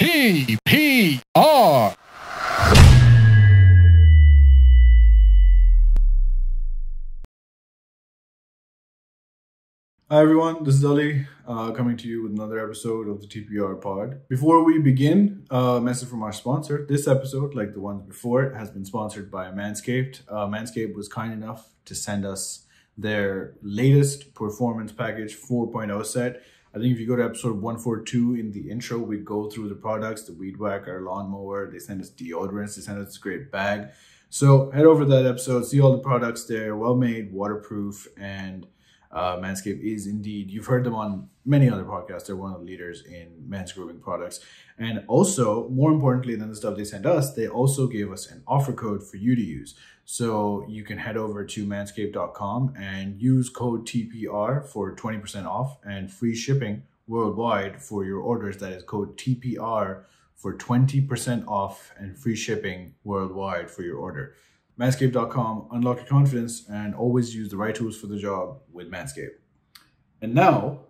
TPR. Hi everyone, this is Ali coming to you with another episode of the TPR pod. Before we begin, a message from our sponsor. This episode, like the ones before it, has been sponsored by Manscaped. Manscaped was kind enough to send us their latest performance package 4.0 set. I think if you go to episode 142 in the intro, we go through the products, the weed whacker, lawnmower. They send us deodorants, they send us a great bag. So head over to that episode, see all the products there, well made, waterproof, and Manscaped is indeed, you've heard them on many other podcasts. They're one of the leaders in men's grooming products. And also, more importantly than the stuff they sent us, they also gave us an offer code for you to use. So you can head over to manscaped.com and use code TPR for 20% off and free shipping worldwide for your orders. That is code TPR for 20% off and free shipping worldwide for your order. Manscaped.com, unlock your confidence, and always use the right tools for the job with Manscaped. And now,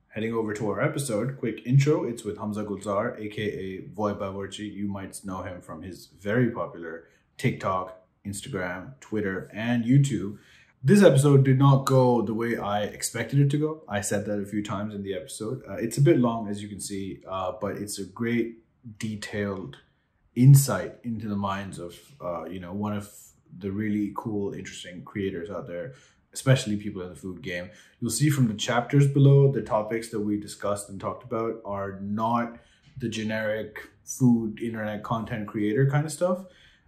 heading over to our episode, quick intro. It's with Hamza Gulzar, aka Bawarchi. You might know him from his very popular TikTok, Instagram, Twitter, and YouTube. This episode did not go the way I expected it to go. I said that a few times in the episode. It's a bit long, as you can see, but it's a great, detailed insight into the minds of, one of the really cool, interesting creators out there, especially people in the food game. You'll see from the chapters below, the topics that we discussed and talked about are not the generic food internet content creator kind of stuff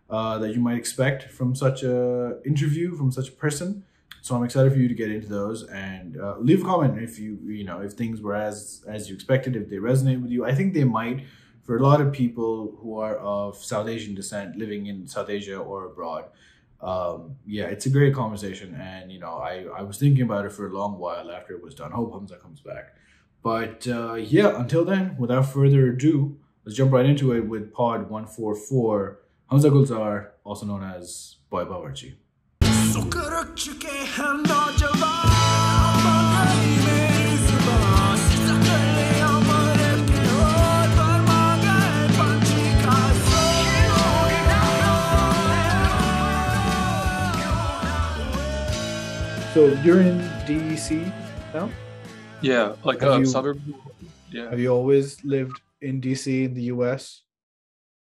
that you might expect from such a interview, from such a person. So I'm excited for you to get into those and leave a comment if if things were as you expected, if they resonate with you. I think they might for a lot of people who are of South Asian descent living in South Asia or abroad. It's a great conversation, and I was thinking about it for a long while after it was done. Hope Hamza comes back. But until then, without further ado, let's jump right into it with pod 144, Hamza Gulzar, also known as Boy Bawarchi. So you're in DC now? Yeah, like a suburb. Yeah. Have you always lived in DC in the US?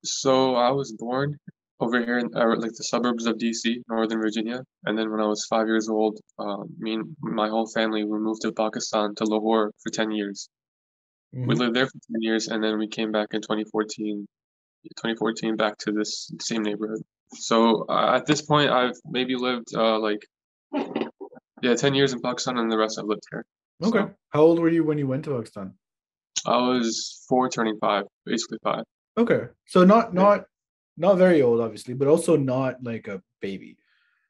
So I was born over here in like the suburbs of DC, Northern Virginia, and then when I was 5 years old, me and my whole family we moved to Pakistan, to Lahore, for 10 years. Mm-hmm. We lived there for 10 years, and then we came back in 2014 back to this same neighborhood. So at this point, I've maybe lived 10 years in Pakistan, and the rest I've lived here. Okay. So, how old were you when you went to Pakistan? I was 4 turning 5, basically 5. Okay. So not very old, obviously, but also not like a baby.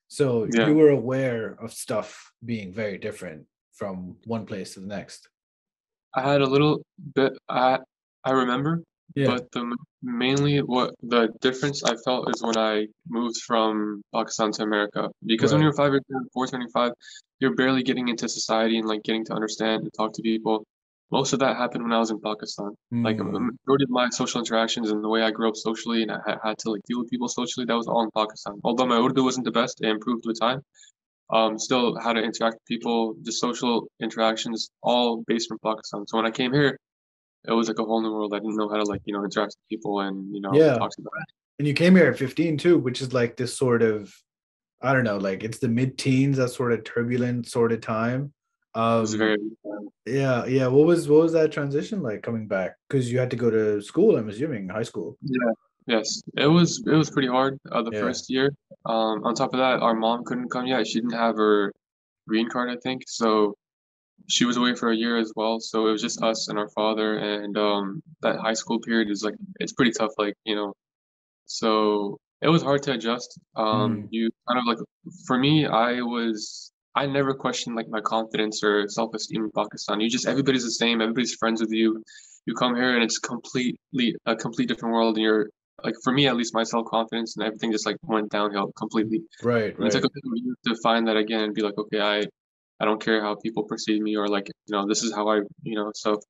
So you were aware of stuff being very different from one place to the next. I had a little bit, I remember, but mainly what the difference I felt is when I moved from Pakistan to America. Because when you're 5 years old, 4 turning 5, you're barely getting into society and like getting to understand and talk to people. Most of that happened when I was in Pakistan. Like a majority of my social interactions and the way I grew up socially and I had to like deal with people socially, that was all in Pakistan. Although my Urdu wasn't the best, it improved with time. Still how to interact with people, just social interactions, all based from Pakistan. So when I came here, it was like a whole new world. I didn't know how to like, interact with people and, talk to them. And you came here at 15 too, which is like this sort of, I don't know, like it's the mid-teens, that sort of turbulent sort of time. It was very What was that transition like coming back? Because you had to go to school, I'm assuming, high school. Yes. It was pretty hard the first year. On top of that, our mom couldn't come yet. She didn't have her green card, I think. So she was away for a year as well. So it was just us and our father. And that high school period is like, it's pretty tough, so it was hard to adjust. You kind of like, for me, I never questioned like my confidence or self-esteem in Pakistan. Everybody's the same. Everybody's friends with you. You come here and it's a complete different world. And you're like, for me, at least my self-confidence and everything just like went downhill completely. Right. And it's like to find that again and be like, okay, I don't care how people perceive me or like, this is how so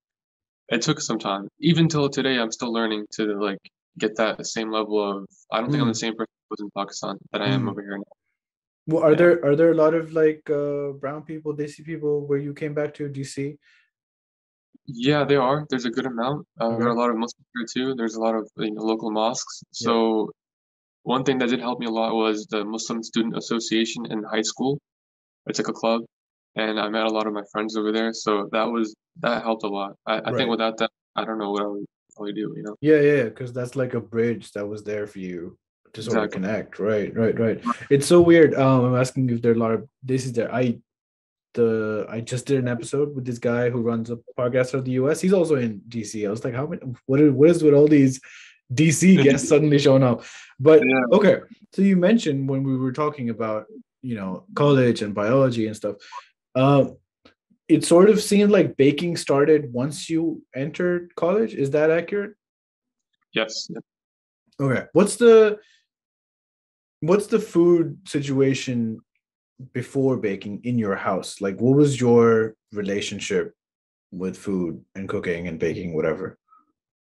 it took some time. Even till today, I'm still learning to like get that same level of. I don't think I'm the Mm, same person who was in Pakistan that I am mm. over here now. Well, Yeah. are there a lot of like brown people, Desi people where you came back to DC? Yeah, there are. There's a good amount. There are a Okay. lot of Muslims here too. There's a lot of local mosques. Yeah. So one thing that did help me a lot was the Muslim Student Association in high school. It's like a club, and I met a lot of my friends over there. So that helped a lot. I think Right. without that, I don't know what I would probably do. Yeah, because that's like a bridge that was there for you to sort of Exactly. connect. Right. It's so weird. I'm asking if there are a lot of this is there. I just did an episode with this guy who runs a podcast out of the US. He's also in DC. I was like, how many what is with all these DC guests suddenly showing up? But Yeah. okay, so you mentioned when we were talking about, college and biology and stuff. Uh, it sort of seemed like baking started once you entered college. Is that accurate? Yes. Yeah. Okay. What's the food situation before baking in your house? Like what was your relationship with food and cooking and baking, whatever?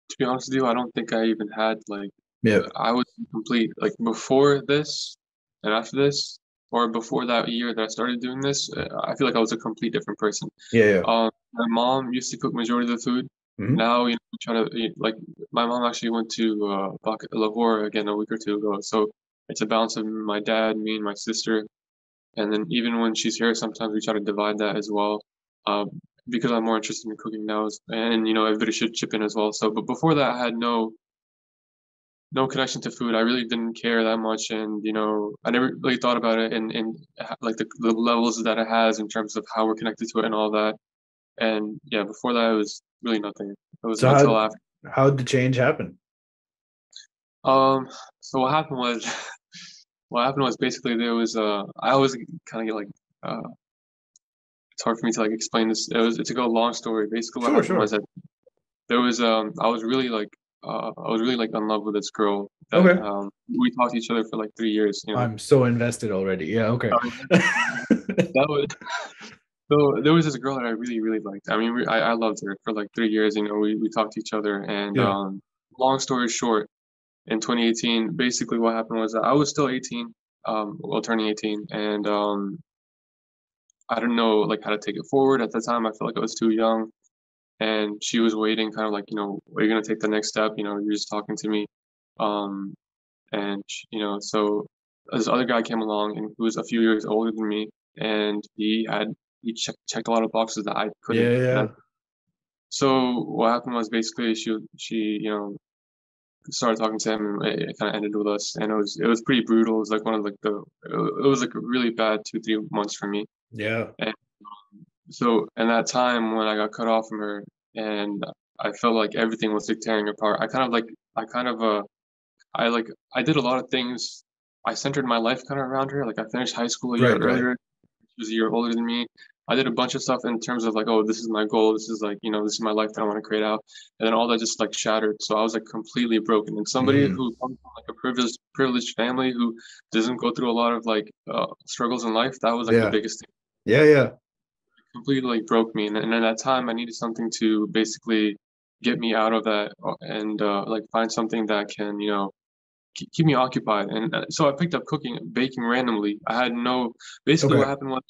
To be honest with you, I don't think I even had like Yeah. I was complete like before this and after this, or before that year that I started doing this. I feel like I was a complete different person. Yeah. My mom used to cook majority of the food. Hmm. Now, we try to like my mom actually went to Lahore again a week or two ago. So it's a balance of my dad, me, and my sister. And then even when she's here, sometimes we try to divide that as well. Um, because I'm more interested in cooking now, and everybody should chip in as well. So, but before that, I had no connection to food. I really didn't care that much, and I never really thought about it and like the levels that it has in terms of how we're connected to it and all that. And yeah, before that, it was really nothing. It was So until after. how did the change happen? Um, so what happened was, what happened was basically there was I always kind of get like it's hard for me to like explain this. It's a long story. Basically, what happened was Sure. that there was I was really like in love with this girl that Okay. we talked to each other for like 3 years. I'm so invested already. Yeah, okay. That was so there was this girl that I really really liked. I mean, I loved her for like 3 years. We talked to each other, and Yeah. long story short, in 2018, basically what happened was that I was still 18, well turning 18, and I didn't know like how to take it forward at the time. I felt like I was too young, and she was waiting, kind of like, are you gonna take the next step? You're just talking to me, um, and so this other guy came along, and who was a few years older than me, and he checked a lot of boxes that I couldn't, Yeah. so what happened was basically she started talking to him, and it kind of ended with us, and it was pretty brutal. It was like one of like it was like a really bad 2-3 months for me, Yeah. and so in that time when I got cut off from her, and I felt like everything was like tearing apart. I kind of I like I did a lot of things. I centered my life kind of around her. Like I finished high school a year Right. earlier. She was a year older than me. I did a bunch of stuff in terms of like, oh, this is my goal. This is like, this is my life that I want to create out. And then all that just like shattered. So I was like completely broken. And somebody Mm. who comes from like a privileged family who doesn't go through a lot of like struggles in life, that was like the Yeah. biggest thing. Yeah. Completely like broke me. And at that time, I needed something to basically get me out of that and like find something that can, keep me occupied. And so I picked up baking randomly. I had no, basically what Okay. happened was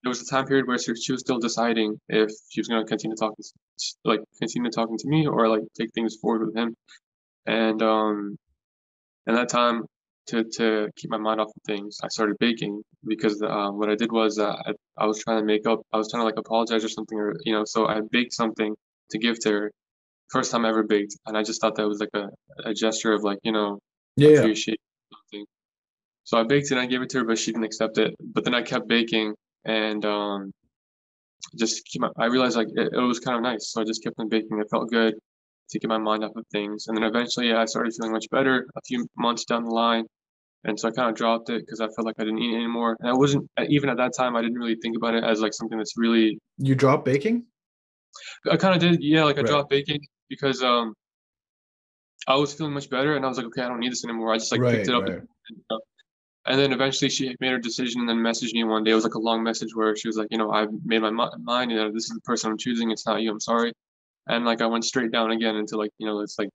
there was a time period where she was still deciding if she was going to continue talking to me or like take things forward with him. And and that time to keep my mind off of things, I started baking because what I did was I was trying to I was trying to like apologize or something, or so I baked something to give to her. First time I ever baked, and I just thought that was like a gesture of like Yeah. appreciate something. So I baked it and I gave it to her, but she didn't accept it. But then I kept baking, and I realized like it was kind of nice, so I just kept on baking. It felt good to get my mind off of things, and then eventually I started feeling much better a few months down the line, and so I kind of dropped it because I felt like I didn't eat it anymore. And I wasn't even at that time. I didn't really think about it as like something that's really. You drop baking? I kind of did, yeah. Like I Right. dropped baking because I was feeling much better, and I was like, okay, I don't need this anymore. I just like picked it up. Right. And then eventually she made her decision and then messaged me one day. It was like a long message where she was like, I've made my mind, this is the person I'm choosing. It's not you. I'm sorry. and like I went straight down again into like, it's like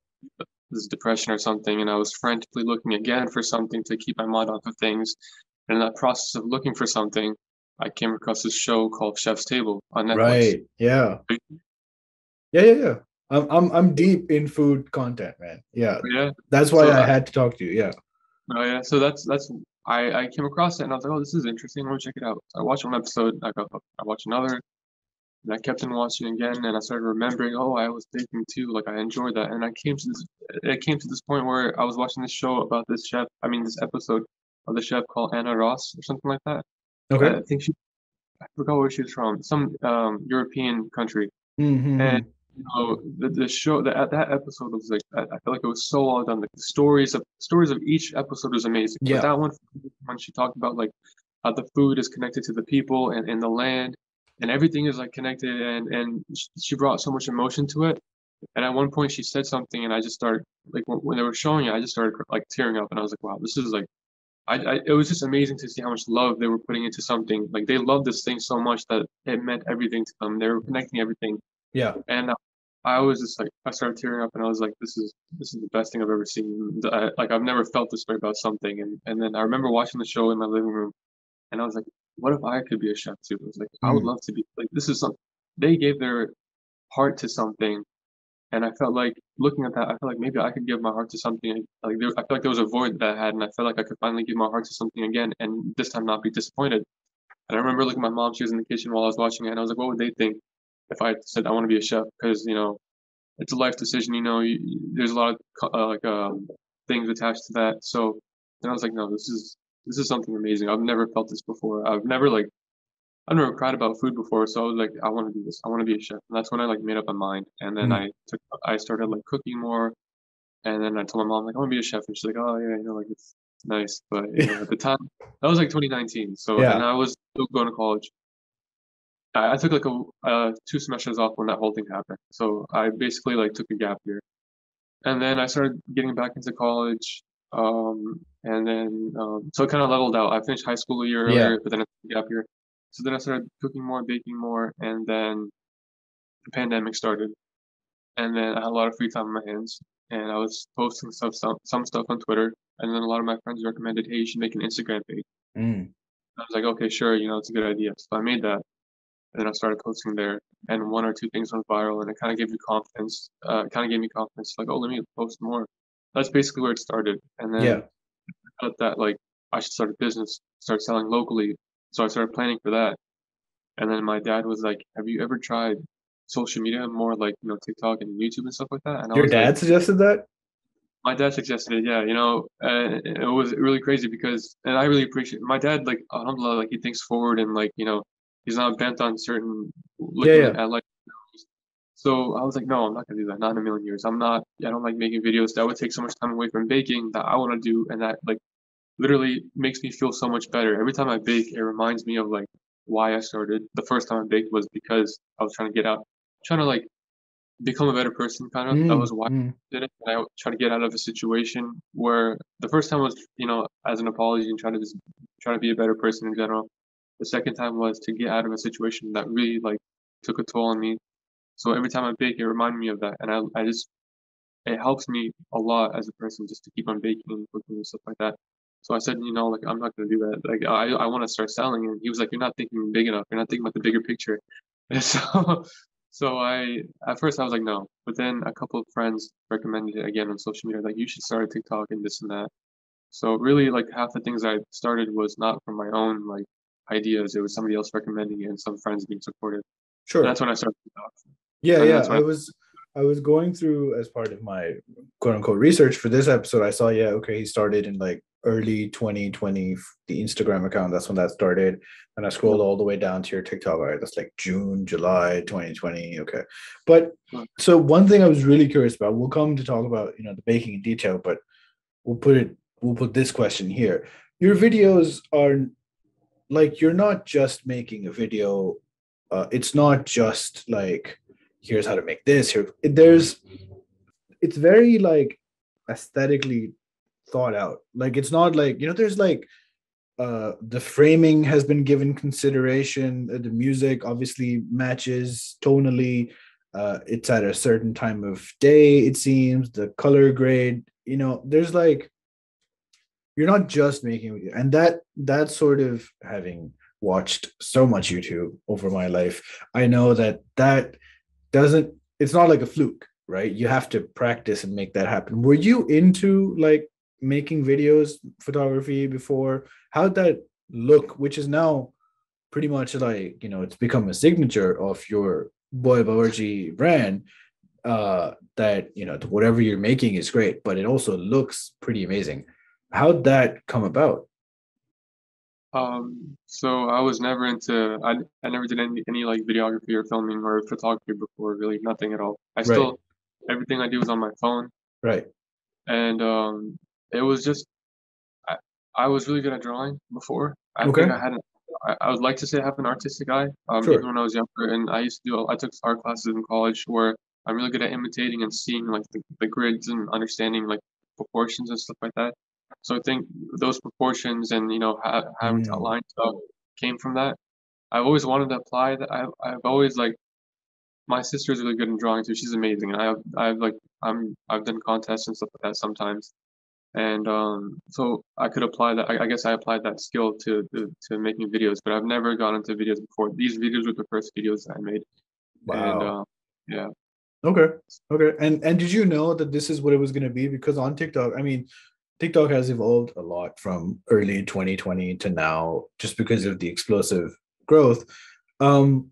this depression or something, and I was frantically looking again for something to keep my mind off of things. And in that process of looking for something, I came across this show called Chef's Table on Netflix. Right. Yeah. Yeah. I'm deep in food content, man. Yeah. Yeah. That's why I had to talk to you. Yeah. Oh yeah. So that's I came across it and I was like, oh, this is interesting. Let me check it out. So I watched one episode. I watched another, and I kept on watching again. And I started remembering, oh, I was baking too. Like I enjoyed that. And it came to this point where I was watching this show about this chef. I mean, this episode of the chef called Anna Ross or something like that. Okay. I forgot where she was from. Some European country. And the show that episode was like, I feel like it was so well done. Like the stories of each episode was amazing. Yeah. But that one, when she talked about like how the food is connected to the people and the land, and everything is like connected, and she brought so much emotion to it. And at one point she said something, and I just started like when they were showing it, I just started like tearing up, and I was like, wow, this is like. It was just amazing to see how much love they were putting into something. Like they loved this thing so much that it meant everything to them. They were connecting everything. Yeah. And I was just like, I started tearing up, and I was like, this is the best thing I've ever seen. Like I've never felt this way about something. And then I remember watching the show in my living room, and I was like, what if I could be a chef too? I was like, I would love to be like, this is something. They gave their heart to something, and I felt like looking at that, I felt like maybe I could give my heart to something. Like I felt like there was a void that I had, and I felt like I could finally give my heart to something again, and this time not be disappointed. And I remember looking at my mom; she was in the kitchen while I was watching it, and I was like, what would they think if I said I want to be a chef? Because it's a life decision. There's a lot of things attached to that. So then I was like, no, this is something amazing. I've never felt this before. I've never cried about food before. So I was like, I want to do this. I want to be a chef. And that's when I like made up my mind. And then I started like cooking more. And then I told my mom like I want to be a chef, and she's like, oh yeah, like it's nice. But at the time that was like 2019. So Yeah. and I was still going to college. I took like a 2 semesters off when that whole thing happened. So I basically like took a gap year, and then I started getting back into college. And then so it kind of leveled out. I finished high school a year earlier, but then I took a gap year. So then I started cooking more, baking more, and then the pandemic started, and then I had a lot of free time on my hands, and I was posting some stuff on Twitter, and then a lot of my friends recommended, hey, you should make an Instagram page. I was like, okay, sure, it's a good idea. So I made that. And then I started posting there, and one or two things went viral, and it kind of gave me confidence. Kind of gave me confidence, like, oh, let me post more. That's basically where it started. And then I thought that like I should start a business, start selling locally. So I started planning for that. And then my dad was like, "Have you ever tried social media more like TikTok and YouTube and stuff like that?" And Your dad suggested that? My dad suggested it, yeah. It was really crazy because, and I really appreciate my dad. Like, alhamdulillah, like he thinks forward and like he's not bent on certain looking at like. So I was like, no, I'm not gonna do that. Not in a million years. I'm not. I don't like making videos that would take so much time away from baking that I want to do, and that like literally makes me feel so much better. Every time I bake, it reminds me of like why I started. The first time I baked was because I was trying to like become a better person, kind of. That was why I did it. And I tried to get out of a situation where the first time was, as an apology and try to be a better person in general. The second time was to get out of a situation that really like took a toll on me. So every time I bake, it reminded me of that, and it helps me a lot as a person just to keep on baking and cooking and stuff like that. So I said, like I'm not gonna do that. Like I want to start selling, and he was like, you're not thinking big enough. You're not thinking about the bigger picture. And so at first I was like, no, but then a couple of friends recommended it again on social media, like you should start a TikTok and this and that. So really, like half the things I started was not from my own like ideas. It was somebody else recommending it and some friends being supportive. Sure. And that's when I started TikTok. Yeah. I was going through as part of my quote unquote research for this episode. I saw, he started in like early 2020, the Instagram account. That's when that started. And I scrolled all the way down to your TikTok. All right, that's like June, July 2020. Okay. But so one thing I was really curious about, we'll come to talk about, the baking in detail, but we'll put this question here. Your videos are like, you're not just making a video. It's not just like, here's how to make this. It's very like aesthetically thought out. Like it's not like there's like the framing has been given consideration. The music obviously matches tonally. It's at a certain time of day, it seems, the color grade, there's like, you're not just making, and that sort of, having watched so much YouTube over my life, I know that doesn't, it's not like a fluke, right? You have to practice and make that happen. Were you into like making videos, photography before? How'd that look, which is now pretty much like, it's become a signature of your Boy Bawarchi brand, that, whatever you're making is great, but it also looks pretty amazing. How'd that come about? So I was never into I never did any like videography or filming or photography before, really nothing at all. I Right, still everything I do is on my phone, right. and it was just I, I was really good at drawing before. I think Okay, I had I would like to say I have an artistic eye. Even sure. when I was younger, and I took art classes in college where I'm really good at imitating and seeing like the grids and understanding like proportions and stuff like that. So I think those proportions and having to Mm, align stuff came from that. I've always wanted to apply that. I've always like my sister's really good in drawing too. She's amazing, and I've like I've done contests and stuff like that sometimes. And so I could apply that. I guess I applied that skill to making videos, but I've never gone into videos before. These videos were the first videos that I made, and wow. yeah. Okay. Okay. And did you know that this is what it was going to be? Because on TikTok, I mean, TikTok has evolved a lot from early 2020 to now, just because of the explosive growth. Um,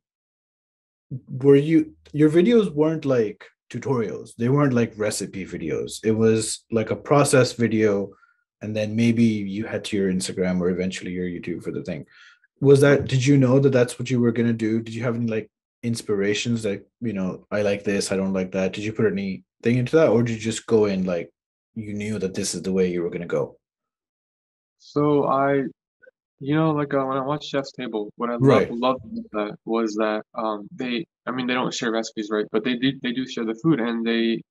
were your videos weren't like tutorials, they weren't like recipe videos, it was like a process video, and then maybe you head to your Instagram or eventually your YouTube for the thing. Was that, did you know that that's what you were going to do? Did you have any like inspirations that, I like this, I don't like that? Did you put anything into that, or did you just go in like you knew that this is the way you were going to go? So like when I watched Chef's Table, what I Right. loved about that was that I mean they don't share recipes, right? But they do share the food, and they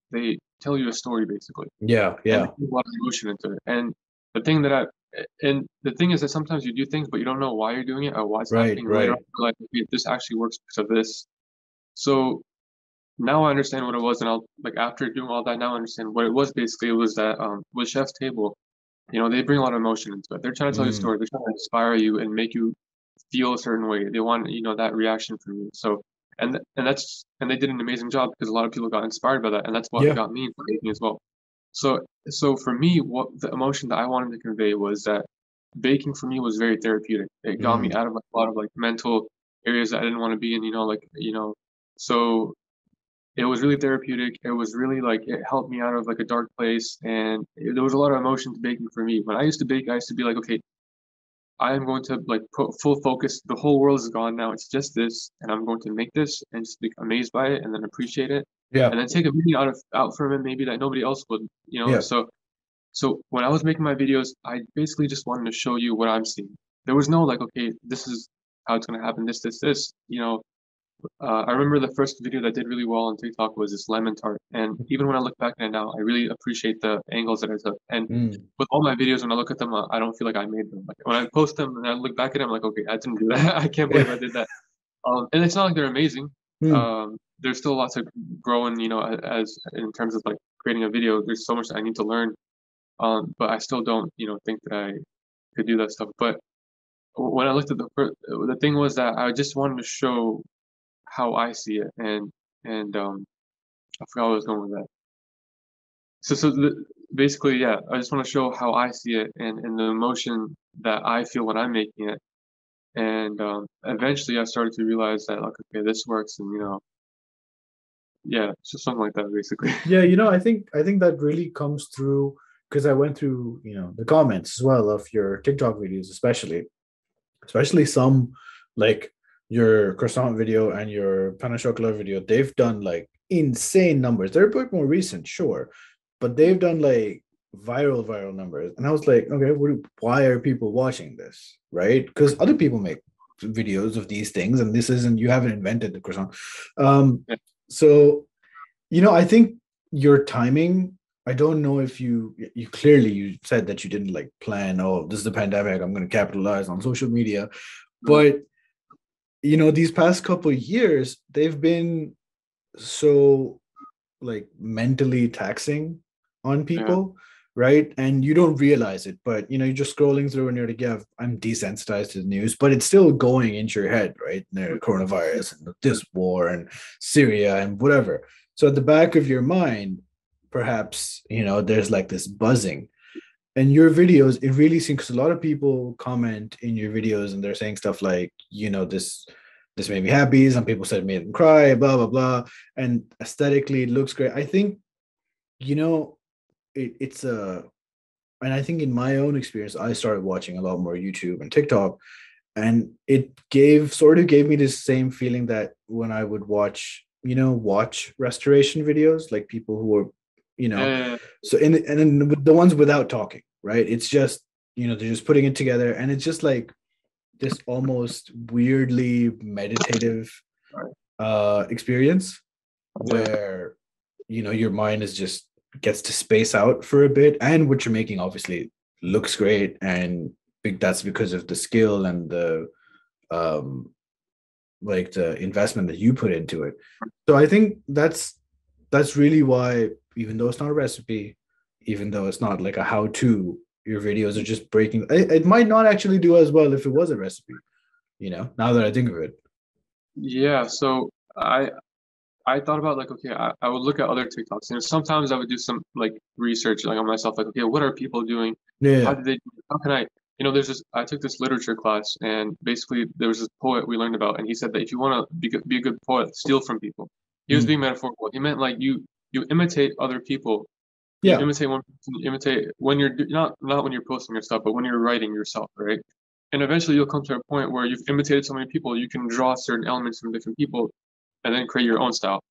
tell you a story basically, Yeah, and they yeah. put a lot of emotion into it. And the thing is that sometimes you do things, but you don't know why you're doing it or why it's Right, happening. And later on, right. you're like, okay, this actually works because of this. So now I understand what it was, and I'll like after doing all that, now I understand what it was. Basically, it was that with Chef's Table, they bring a lot of emotion into it. They're trying to tell you a Mm, story. They're trying to inspire you and make you feel a certain way. They want, that reaction from you. So, and they did an amazing job because a lot of people got inspired by that, and that's what yeah. got me into baking as well. So for me, what the emotion that I wanted to convey was that baking for me was very therapeutic. It got me Mm, out of like, a lot of like mental areas that I didn't want to be in, so it was really therapeutic. It was really like it helped me out of like a dark place, and there was a lot of emotion to baking for me. When I used to bake, I used to be like, okay, I am going to like put full focus. The whole world is gone now. It's just this, and I'm going to make this and just be amazed by it, and then appreciate it, yeah, and then take a meaning out from it maybe that nobody else would. yeah. So when I was making my videos, I basically just wanted to show you what I'm seeing. There was no like, okay, this is how it's gonna happen. This. I remember the first video that did really well on TikTok was this lemon tart, and even when I look back at it now, I really appreciate the angles that I took. And Mm, with all my videos, when I look at them, I don't feel like I made them. Like when I post them and I look back at them, I'm like, okay, I didn't do that. I can't believe yeah. I did that. And it's not like they're amazing. Mm, There's still lots of growing, as in terms of like creating a video. There's so much that I need to learn. But I still don't, think that I could do that stuff. But when I looked at the thing was that I just wanted to show how I see it, and I forgot where I was going with that. Basically, yeah, I just want to show how I see it and the emotion that I feel when I'm making it. And eventually, I started to realize that like, okay, this works, and yeah, it's just something like that, basically. yeah, I think that really comes through, because I went through, the comments as well of your TikTok videos, especially some, like your croissant video and your pain au chocolat video. They've done like insane numbers. They're a bit more recent, sure, but they've done like viral numbers. And I was like, okay, why are people watching this, right? Because other people make videos of these things, and this isn't, you haven't invented the croissant. um Yeah. so, I think your timing, I don't know if you clearly, you said that you didn't like plan, oh, this is the pandemic, I'm going to capitalize on social media. Right. But these past couple of years, they've been so like mentally taxing on Yeah. people, right? And you don't realize it, but you're just scrolling through and you're like, yeah, I'm desensitized to the news, but it's still going into your head, right? The coronavirus and this war and Syria and whatever. So at the back of your mind, perhaps, there's like this buzzing. And your videos, it really seems, because a lot of people comment in your videos and they're saying stuff like, this made me happy. Some people said it made them cry, blah, blah, blah. And aesthetically, it looks great. I think, you know, it's a, and I think in my own experience, I started watching a lot more YouTube and TikTok, and it sort of gave me this same feeling that when I would watch restoration videos, like people who are, you know, Yeah. so and then the ones without talking, right? It's just, they're just putting it together, and it's just like this almost weirdly meditative Right. experience Yeah. where your mind is just gets to space out for a bit, and what you're making obviously looks great, and that's because of the skill and the um like the investment that you put into it. So I think that's really why, even though it's not a recipe, even though it's not like a how-to, your videos are just breaking it might not actually do as well if it was a recipe, now that I think of it. Yeah. So I thought about like, okay, I would look at other TikToks, and sometimes I would do some like research like on myself, like, okay, what are people doing? How Yeah. did they, how can I, there's this, I took this literature class, and basically there was this poet we learned about, and he said that if you want to be a good poet, steal from people. He was being Mm. metaphorical. He meant like you imitate other people. You Yeah. imitate one person, you imitate when you're not when you're posting your stuff, but when you're writing yourself, right? And eventually you'll come to a point where you've imitated so many people, you can draw certain elements from different people and then create your own style.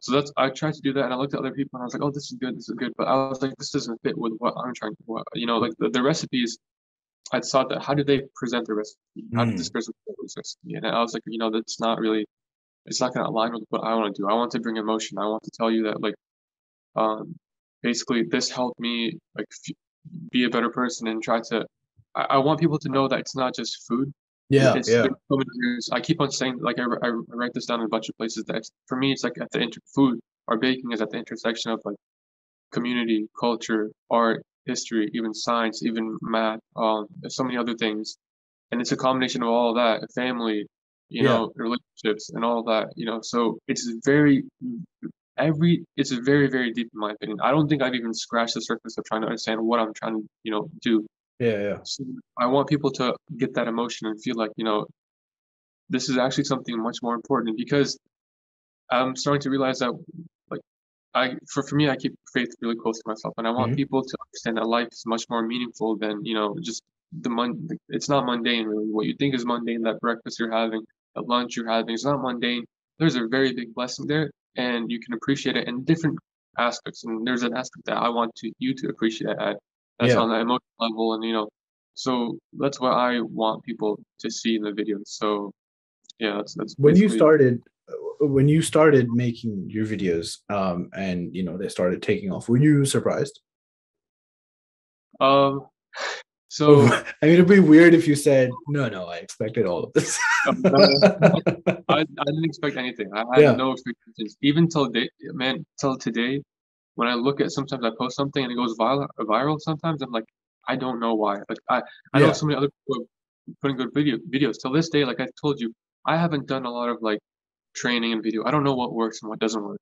So I tried to do that, and I looked at other people, and I was like, oh, this is good, but I was like, this doesn't fit with what I'm trying to, like the recipes. I thought that how did they present the recipe? How did this Mm. person present this recipe? And I was like, that's not really, it's not going to align with what I want to do. I want to bring emotion. I want to tell you that like, um, basically this helped me like be a better person and try to. I want people to know that it's not just food. Yeah. It's Yeah. there's so many years. I keep on saying like I write this down in a bunch of places that for me it's like at the food or baking is at the intersection of like community, culture, art, history, even science, even math, so many other things. And it's a combination of all of that, family, Yeah. relationships and all that, so it's very, very deep in my opinion. I don't think I've even scratched the surface of trying to understand what I'm trying to, do. Yeah. Yeah. So I want people to get that emotion and feel like, this is actually something much more important because I'm starting to realize that like for me I keep faith really close to myself, and I want Mhm. people to understand that life is much more meaningful than just it's not mundane really. What you think is mundane, that breakfast you're having, that lunch you're having, it's not mundane. There's a very big blessing there, and you can appreciate it in different aspects, and there's an aspect that I want you to appreciate it at, that's Yeah. on the emotional level, and so that's what I want people to see in the video. So yeah, that's when you basically. started when you started making your videos, and they started taking off, were you surprised? um Or so I mean, it'd be weird if you said, no, I expected all of this. I didn't expect anything. I had Yeah. no expectations. Even till today, when I look at sometimes I post something and it goes viral sometimes I'm like, I don't know why. Like I know Yeah. so many other people are putting good videos. Till this day, like I told you, I haven't done a lot of like training in video. I don't know what works and what doesn't work.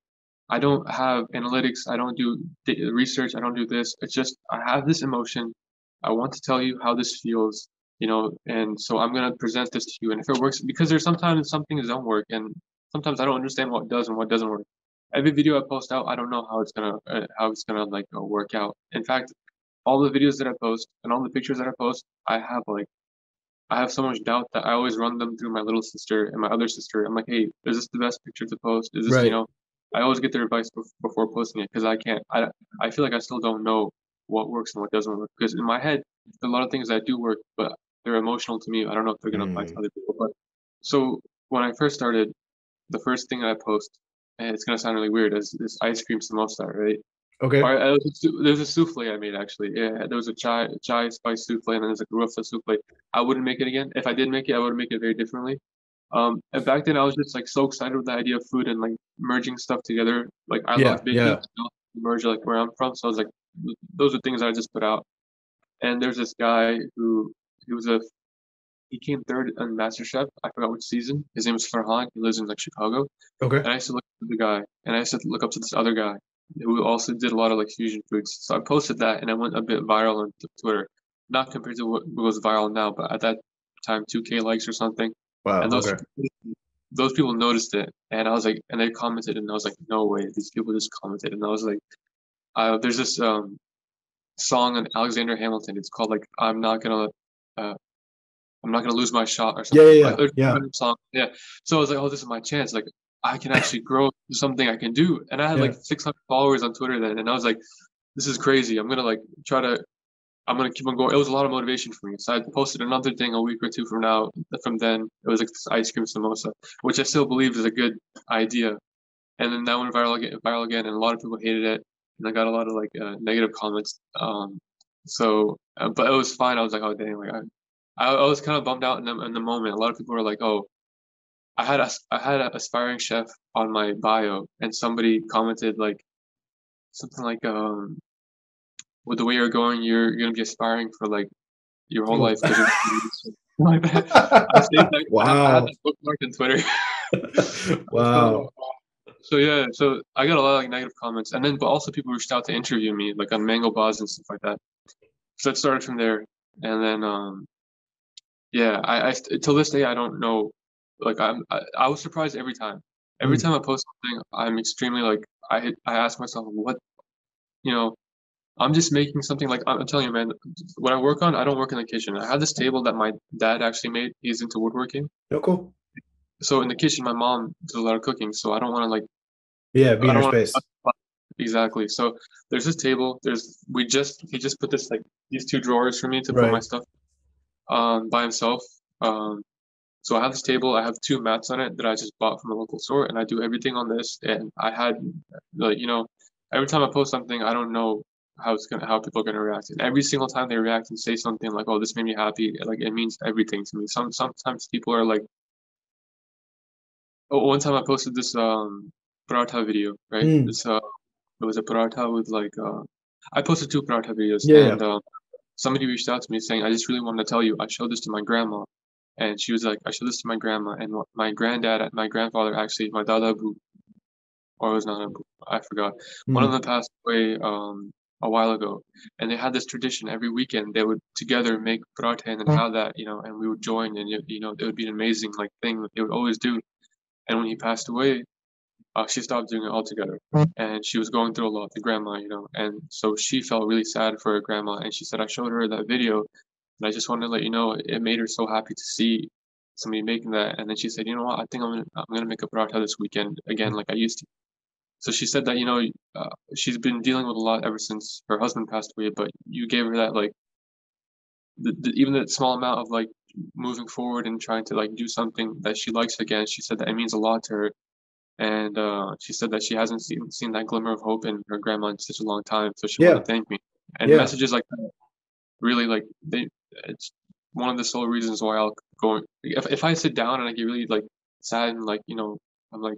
I don't have analytics. I don't do research. I don't do this. It's just I have this emotion. I want to tell you how this feels, and so I'm gonna present this to you. And if it works, because there's sometimes some things don't work, and sometimes I don't understand what does and what doesn't work. Every video I post out, I don't know how it's gonna like work out. In fact, all the videos that I post and all the pictures that I post, I have so much doubt that I always run them through my little sister and my other sister. I'm like, hey, is this the best picture to post? Is this, Right. I always get their advice before posting it because I can't, I feel like I still don't know what works and what doesn't work. Because in my head, a lot of things that do work, but they're emotional to me. I don't know if they're going to apply to Mm. other people. But so when I first started, the first thing I post, and it's going to sound really weird, is ice cream samosa, right? Okay. Or there's a souffle I made actually. Yeah, there was a chai spice souffle and then there's a garufa souffle. I wouldn't make it again. If I did make it, I would make it very differently. And back then I was just like so excited with the idea of food and like merging stuff together. Like I Yeah, love baking, yeah. so merge like where I'm from. So I was like, those are things I just put out. And there's this guy who he was a he came third on MasterChef. I forgot which season. His name is Farhan. He lives in like Chicago. Okay. And I used to look up to the guy, and I used to look up to this other guy who also did a lot of like fusion foods. So I posted that, and I went a bit viral on Twitter. Not compared to what goes viral now, but at that time, 2K likes or something. Wow. And Okay. those people noticed it, and I was like, and they commented, and I was like, no way, these people just commented, and I was like, there's this song on Alexander Hamilton. It's called like uh, I'm not gonna lose my shot or Yeah, something. yeah, Like yeah, there's a yeah, random song, yeah. So I was like, oh, this is my chance. Like I can actually grow to something I can do. And I had yeah. like 600 followers on Twitter then, and I was like, this is crazy. I'm gonna like try to. I'm gonna keep on going. It was a lot of motivation for me. So I posted another thing a week or two from now. From then, it was like this ice cream samosa, which I still believe is a good idea. And then that went viral again, and a lot of people hated it, and I got a lot of like negative comments. But it was fine. I was like, oh dang, like I was kind of bummed out in the moment. A lot of people were like, oh, I had an aspiring chef on my bio, and somebody commented like something like with the way you're going, you're gonna be aspiring for like your whole Oh. life because you're like that. I saved that. I had Wow. that bookmarked on Twitter. Wow. So So yeah, so I got a lot of like negative comments, and then but also people reached out to interview me like on Mango Buzz and stuff like that. So it started from there, and then yeah, till this day I don't know, like I was surprised every time. Every Mm. time I post something, I'm extremely like I ask myself what you know I'm just making something like I'm telling you, man. When I work on, I don't work in the kitchen. I have this table that my dad actually made. He's into woodworking, Oh, cool. so in the kitchen, my mom does a lot of cooking. So I don't want to like Yeah, be I in don't your want space. to exactly. So there's this table. He just put this like these two drawers for me to put my Right. stuff by himself. Um so I have this table. I have two mats on it that I just bought from a local store, and I do everything on this. And I had like every time I post something, I don't know how people are gonna react. And every single time they react and say something like, "Oh, this made me happy," like it means everything to me. Sometimes people are like, oh, one time I posted this paratha video, right? Mm. This it was a paratha with like I posted two paratha videos, Yeah, yeah. and somebody reached out to me saying, I just really wanted to tell you I showed this to my grandma, and she was like, I showed this to my grandma, and my granddad, my grandfather actually, my dada Abu, or it was not Abu, I forgot. One of Mm. them passed away a while ago, and they had this tradition every weekend they would together make paratha and then have that, and we would join, and it would be an amazing like thing that they would always do. And when he passed away, she stopped doing it altogether. And she was going through a lot, the grandma, and so she felt really sad for her grandma. And she said, I showed her that video, and I just wanted to let you know it made her so happy to see somebody making that. And then she said, you know what, I think I'm gonna make a paratha this weekend again, like I used to. So she said that she's been dealing with a lot ever since her husband passed away, but you gave her that like even that small amount of like moving forward and trying to like do something that she likes again. She said that it means a lot to her, and she said that she hasn't seen that glimmer of hope in her grandma in such a long time, so she wanted Yeah, to thank me. And yeah. messages like that really like it's one of the sole reasons why I'll go. If I sit down and I get really like sad and like I'm like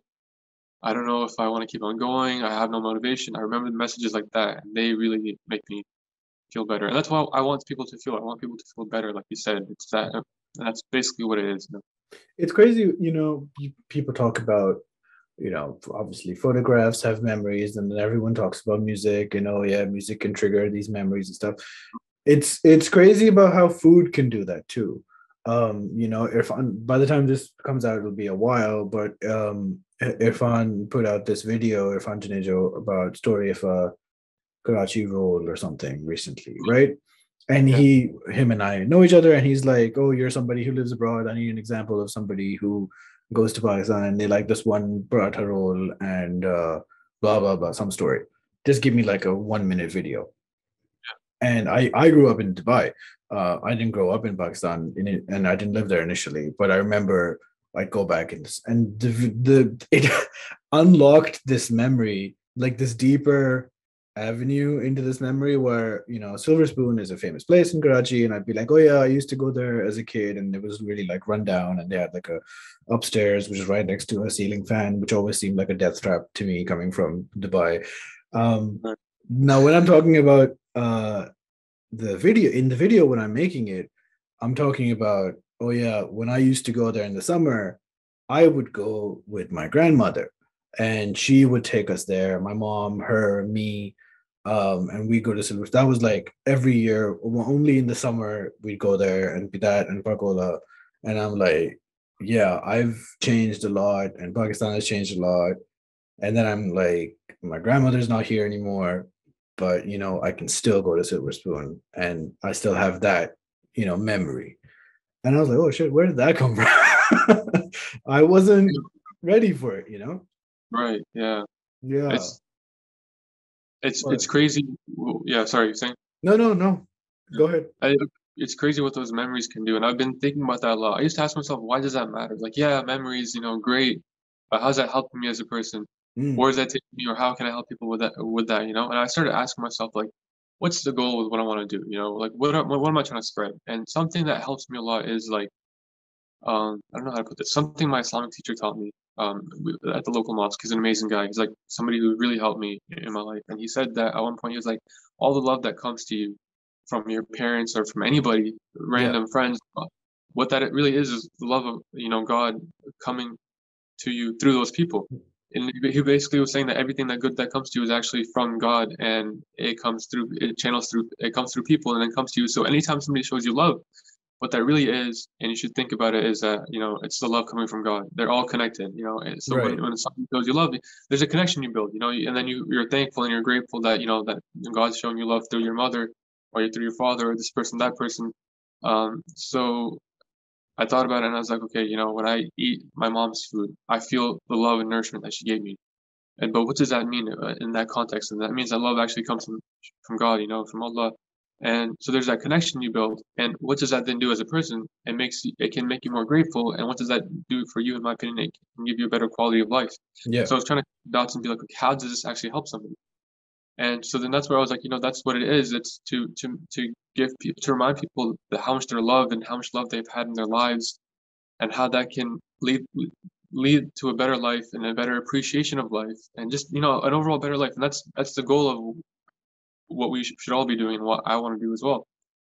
I don't know if I want to keep on going. I have no motivation. I remember the messages like that, and they really make me feel better. And that's what I want people to feel. I want people to feel better, like you said. It's that. That's basically what it is. It's crazy, people talk about, obviously photographs have memories, and then everyone talks about music, yeah, music can trigger these memories and stuff. It's crazy about how food can do that too. Irfan, by the time this comes out, it'll be a while, but Irfan put out this video, Irfan Tanejo, about story of a Karachi roll or something recently, right? And Yeah. him and I know each other, and he's like, "Oh, you're somebody who lives abroad. I need an example of somebody who goes to Pakistan and they like this one paratha roll and blah blah blah, some story. Just give me like a 1 minute video." And I grew up in Dubai. I didn't grow up in Pakistan, and I didn't live there initially. But I remember I'd go back and it unlocked this memory, like this deeper avenue into this memory where, Silver Spoon is a famous place in Karachi, and I'd be like, oh yeah, I used to go there as a kid, and it was really like run down, and they had like a upstairs which is right next to a ceiling fan, which always seemed like a death trap to me coming from Dubai. Now when I'm talking about the video when I'm making it, I'm talking about, oh yeah, when I used to go there in the summer, I would go with my grandmother, and she would take us there. My mom, her, me, and we go to Silver. That was like every year. Only in the summer we'd go there and be that and Pakola. And I'm like, yeah, I've changed a lot, and Pakistan has changed a lot. And then I'm like, my grandmother's not here anymore, but I can still go to Silver Spoon, and I still have that memory. And I was like, oh shit, where did that come from? I wasn't ready for it, Right. Yeah. Yeah. It's crazy. Yeah. Sorry, you're saying? No. Go ahead. It's crazy what those memories can do, and I've been thinking about that a lot. I used to ask myself, why does that matter? Like, yeah, memories, great, but how's that helping me as a person? Where does that take me, or how can I help people with that? And I started asking myself, like, what's the goal with what I want to do? Like, what am I trying to spread? And something that helps me a lot is like, I don't know how to put this. Something my Islamic teacher taught me at the local mosque. He's an amazing guy. He's like somebody who really helped me in my life. And he said that at one point, he was like, all the love that comes to you from your parents or from anybody, random friends, what that it really is the love of, God coming to you through those people. And he basically was saying that everything that good that comes to you is actually from God, and it comes through, it comes through people and then comes to you. So anytime somebody shows you love, what that really is, and you should think about it, is that it's the love coming from God. They're all connected, and so Right. when someone shows you love, there's a connection you build, and then you're thankful and you're grateful that that God's showing you love through your mother, or through your father, or this person, that person. So I thought about it, and I was like, okay, when I eat my mom's food, I feel the love and nourishment that she gave me. But what does that mean in that context? And that means that love actually comes from God, from Allah. And so there's that connection you build. And what does that then do as a person? It can make you more grateful. And what does that do for you? In my opinion, it can give you a better quality of life. Yeah. So I was trying to dots and be like, okay, how does this actually help somebody? And so then that's where I was like, that's what it is. It's to give people, to remind people that how much they're loved and how much love they've had in their lives, and how that can lead to a better life and a better appreciation of life, and just an overall better life. And that's the goal of what we should all be doing, and what I want to do as well.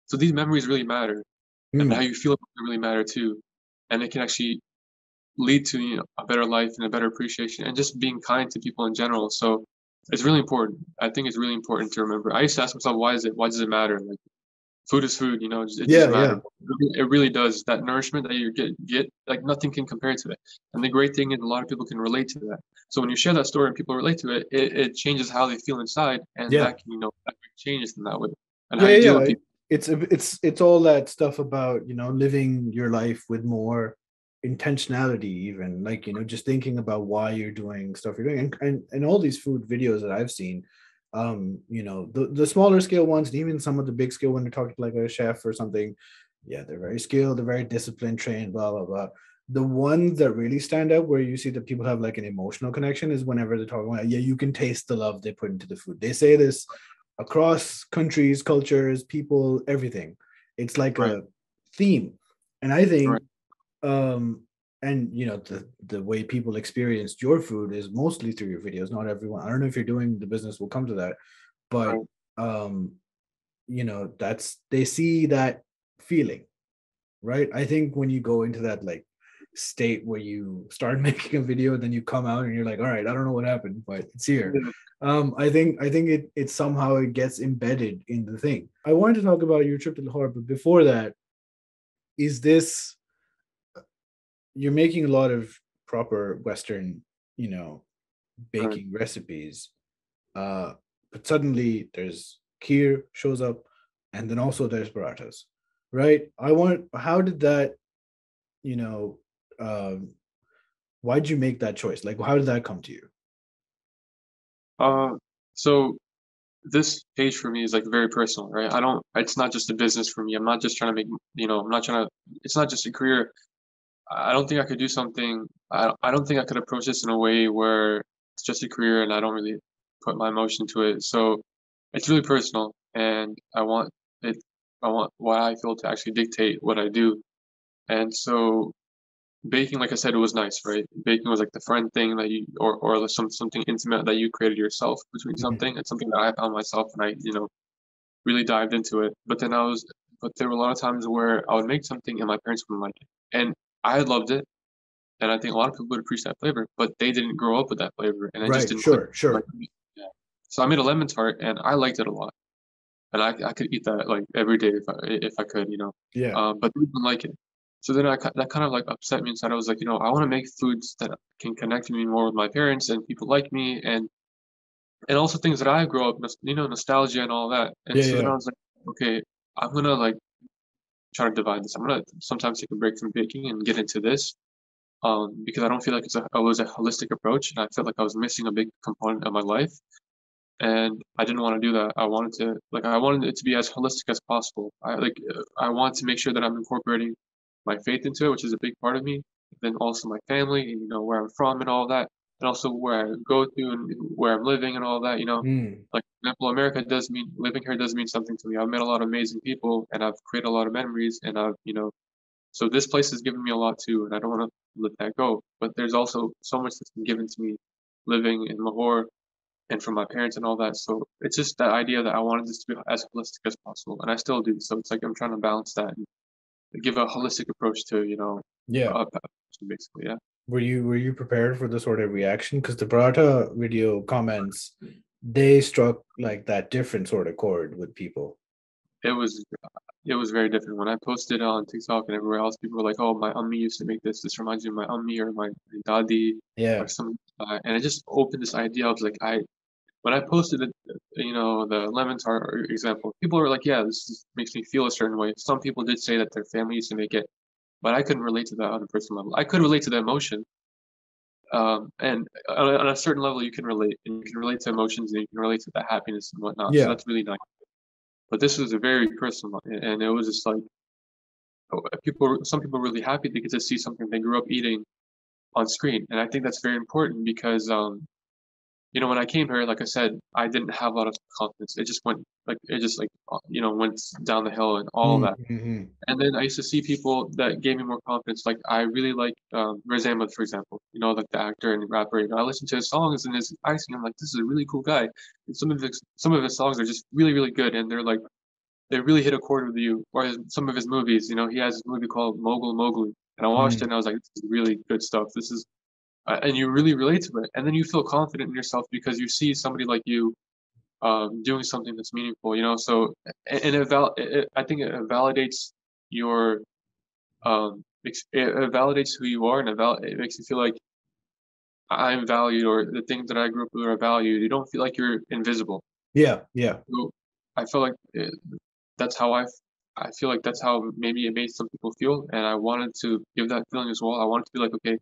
So these memories really matter, and how you feel about them really matter too, and it can actually lead to a better life and a better appreciation, and just being kind to people in general. So it's really important. I think it's really important to remember. I used to ask myself, why does it matter? Like, food is food, it doesn't matter. It really does. That nourishment that you get, like nothing can compare to it. And the great thing is a lot of people can relate to that. So when you share that story and people relate to it, it changes how they feel inside, and that can, that changes in that way. And how you deal with people. It's all that stuff about, living your life with more intentionality, even like, just thinking about why you're doing stuff you're doing. And all these food videos that I've seen, the smaller scale ones, and even some of the big scale when they're talking to like a chef or something, they're very skilled, they're very disciplined, trained, blah blah blah. The ones that really stand out where you see that people have like an emotional connection is whenever they're talking about, you can taste the love they put into the food. They say this across countries, cultures, people, everything. It's like a theme. And I think and the way people experienced your food is mostly through your videos. Not everyone, I don't know if you're doing the business, we'll come to that, but that's, they see that feeling, right? I think when you go into that like state where you start making a video, then you come out and you're like, all right, I don't know what happened, but it's here. I think it somehow it gets embedded in the thing. I wanted to talk about your trip to Lahore, but before that, is this, you're making a lot of proper Western, baking recipes, but suddenly there's kheer shows up, and then also there's parathas, right? How did that, why'd you make that choice? Like, how did that come to you? So this page for me is like very personal, right? It's not just a business for me. I'm not just trying to make, it's not just a career. I don't think I could do something. I don't think I could approach this in a way where it's just a career and I don't really put my emotion to it. So it's really personal, and it. I want what I feel to actually dictate what I do. And so baking, like I said, it was nice, right? Baking was like the friend thing that you, or something intimate that you created yourself between Mhm. something. It's something that I found myself, and I, really dived into it. But there were a lot of times where I would make something and my parents wouldn't like it, and I loved it, and I think a lot of people would appreciate that flavor, but they didn't grow up with that flavor, and it just Right. didn't click. Sure. Like, Sure. yeah. So I made a lemon tart, and I liked it a lot, and I could eat that like every day if I could, Yeah. But they didn't like it. So then that kind of like upset me inside. I was like, I want to make foods that can connect me more with my parents and people like me, and also things that I grew up, nostalgia and all that. And Yeah. so then I Yeah. was like, okay, I'm gonna like try to divide this. I'm gonna sometimes take a break from baking and get into this, because I don't feel like it was a holistic approach, and I felt like I was missing a big component of my life, and I didn't want to do that. I wanted it to be as holistic as possible. I want to make sure that I'm incorporating my faith into it, which is a big part of me. Then also my family, and where I'm from and all that, and also where I go to and where I'm living and all that. Mm. Like for example, America does mean living here does mean something to me. I've met a lot of amazing people, and I've created a lot of memories, and so this place has given me a lot too, and I don't want to let that go. But there's also so much that's been given to me living in Lahore and from my parents and all that. So it's just that idea that I wanted this to be as holistic as possible, and I still do. So it's like I'm trying to balance that and give a holistic approach to Yeah. basically, yeah. Were you prepared for the sort of reaction? Because the Barata video comments, they struck like that different sort of chord with people. It was it was very different when I posted on TikTok and everywhere else. People were like, "Oh, my ummi used to make this. This reminds me of my ummi or my dadi or Yeah. something." And it just opened this idea of like when I posted it, the lemon tart example, people were like, "Yeah, makes me feel a certain way." Some people did say that their family used to make it, but I couldn't relate to that on a personal level. I could relate to the emotion, and on a certain level, you can relate, and you can relate to emotions, and you can relate to the happiness and whatnot. So Yeah. that's really nice. But this was a very personal one, and it was just like some people were really happy they get to see something they grew up eating on screen, and I think that's very important because when I came here, like I said, I didn't have a lot of confidence. It just like went down the hill and all of that. Mm-hmm. And then I used to see people that gave me more confidence. Like I really like Riz Ahmed, for example. Like the actor and rapper. I listen to his songs and his icing. I'm like, this is a really cool guy. And some of his songs are just really really good, and they really hit a chord with you. Or some of his movies. He has this movie called Mogul Mowgli, and I watched it and I was like, this is really good stuff. This is and you really relate to it, and then you feel confident in yourself because you see somebody like you doing something that's meaningful. So and I think it validates your it validates who you are, and it makes you feel like I'm valued, or the things that I grew up with are valued. You don't feel like you're invisible. Yeah. Yeah. So I feel like that's how I feel like that's how maybe it made some people feel, and I wanted to give that feeling as well. I wanted to be like, okay.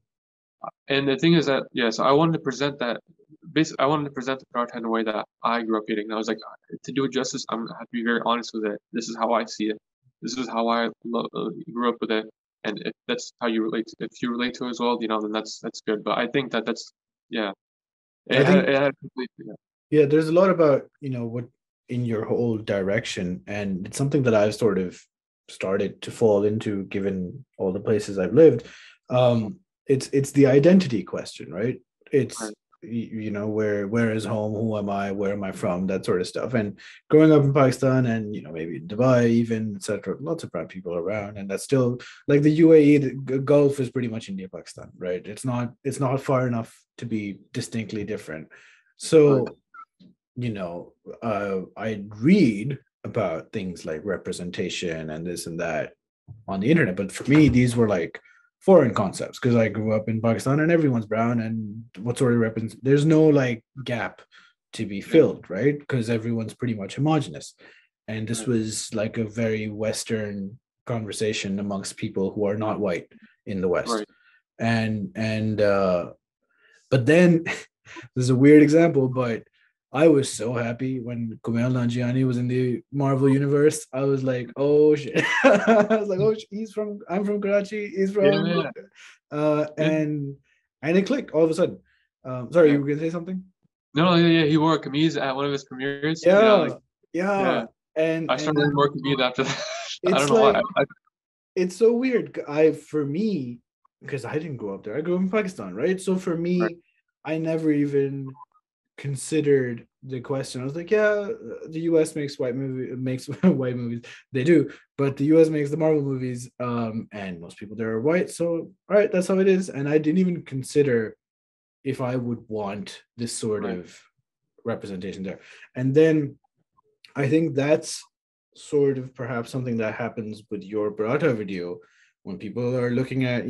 And the thing is that, yeah, so I wanted to present that. Basically, I wanted to present the paratha in a way that I grew up eating. And I was like, to do it justice, I'm gonna have to be very honest with it. This is how I see it. This is how I grew up with it. And if that's how you relate, if you relate to it as well, then that's good. But I think that's, yeah, I think, it had complete, yeah. yeah, there's a lot about, what in your whole direction. And it's something that I've sort of started to fall into given all the places I've lived. It's the identity question, right? It's Right, where is home, who am I, where am I from, that sort of stuff. And growing up in Pakistan and maybe Dubai even, etc., lots of brown people around, and that's still like the UAE, the Gulf is pretty much India, Pakistan, right? It's not far enough to be distinctly different. right, So I read about things like representation and this and that on the internet, but for me, these were like foreign concepts because I grew up in Pakistan and everyone's brown, and what sort of represent? There's no like gap to be yeah, filled, right? Because everyone's pretty much homogenous, and this right, was like a very Western conversation amongst people who are not white in the West, right. and but then this is a weird example, but I was so happy when Kumail Nanjiani was in the Marvel universe. I was like, oh shit. I was like, oh, I'm from Karachi. He's Yeah, from, yeah, uh, yeah, and and it clicked all of a sudden. Sorry, yeah. you were gonna say something? No, yeah, he wore a kameez at one of his premieres. You know, like Yeah, yeah. yeah. I started wearing more kameez after that. I It's don't know why. like it's so weird. For me, because I didn't grow up there. I grew up in Pakistan, right? So for Right, me, I never even considered the question. I was like, yeah, the US makes white movies. They do, but the US makes the Marvel movies, and most people there are white. So all right, that's how it is. And I didn't even consider if I would want this sort right, of representation there. And then I think that's sort of perhaps something that happens with your Barata video when people are looking at,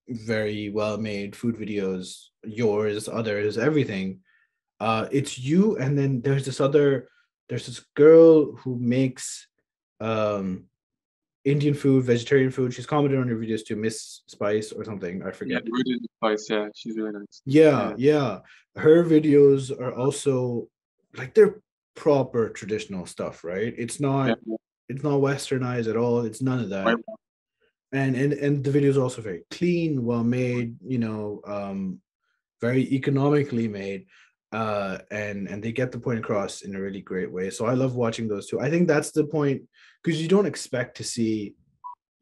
very well made food videos, yours, others, everything. It's you, and then there's this girl who makes um Indian food, vegetarian food. She's commented on your videos too, Miss Spice or something. I yeah. forget. Rooted in spice. Yeah, she's really nice. Yeah, Yeah, yeah. Her videos are also like they're proper traditional stuff, right? yeah, yeah. It's not westernized at all. It's none of Right, that. And the videos are also very clean, well made, very economically made. And they get the point across in a really great way. So I love watching those two. I think that's the point because you don't expect to see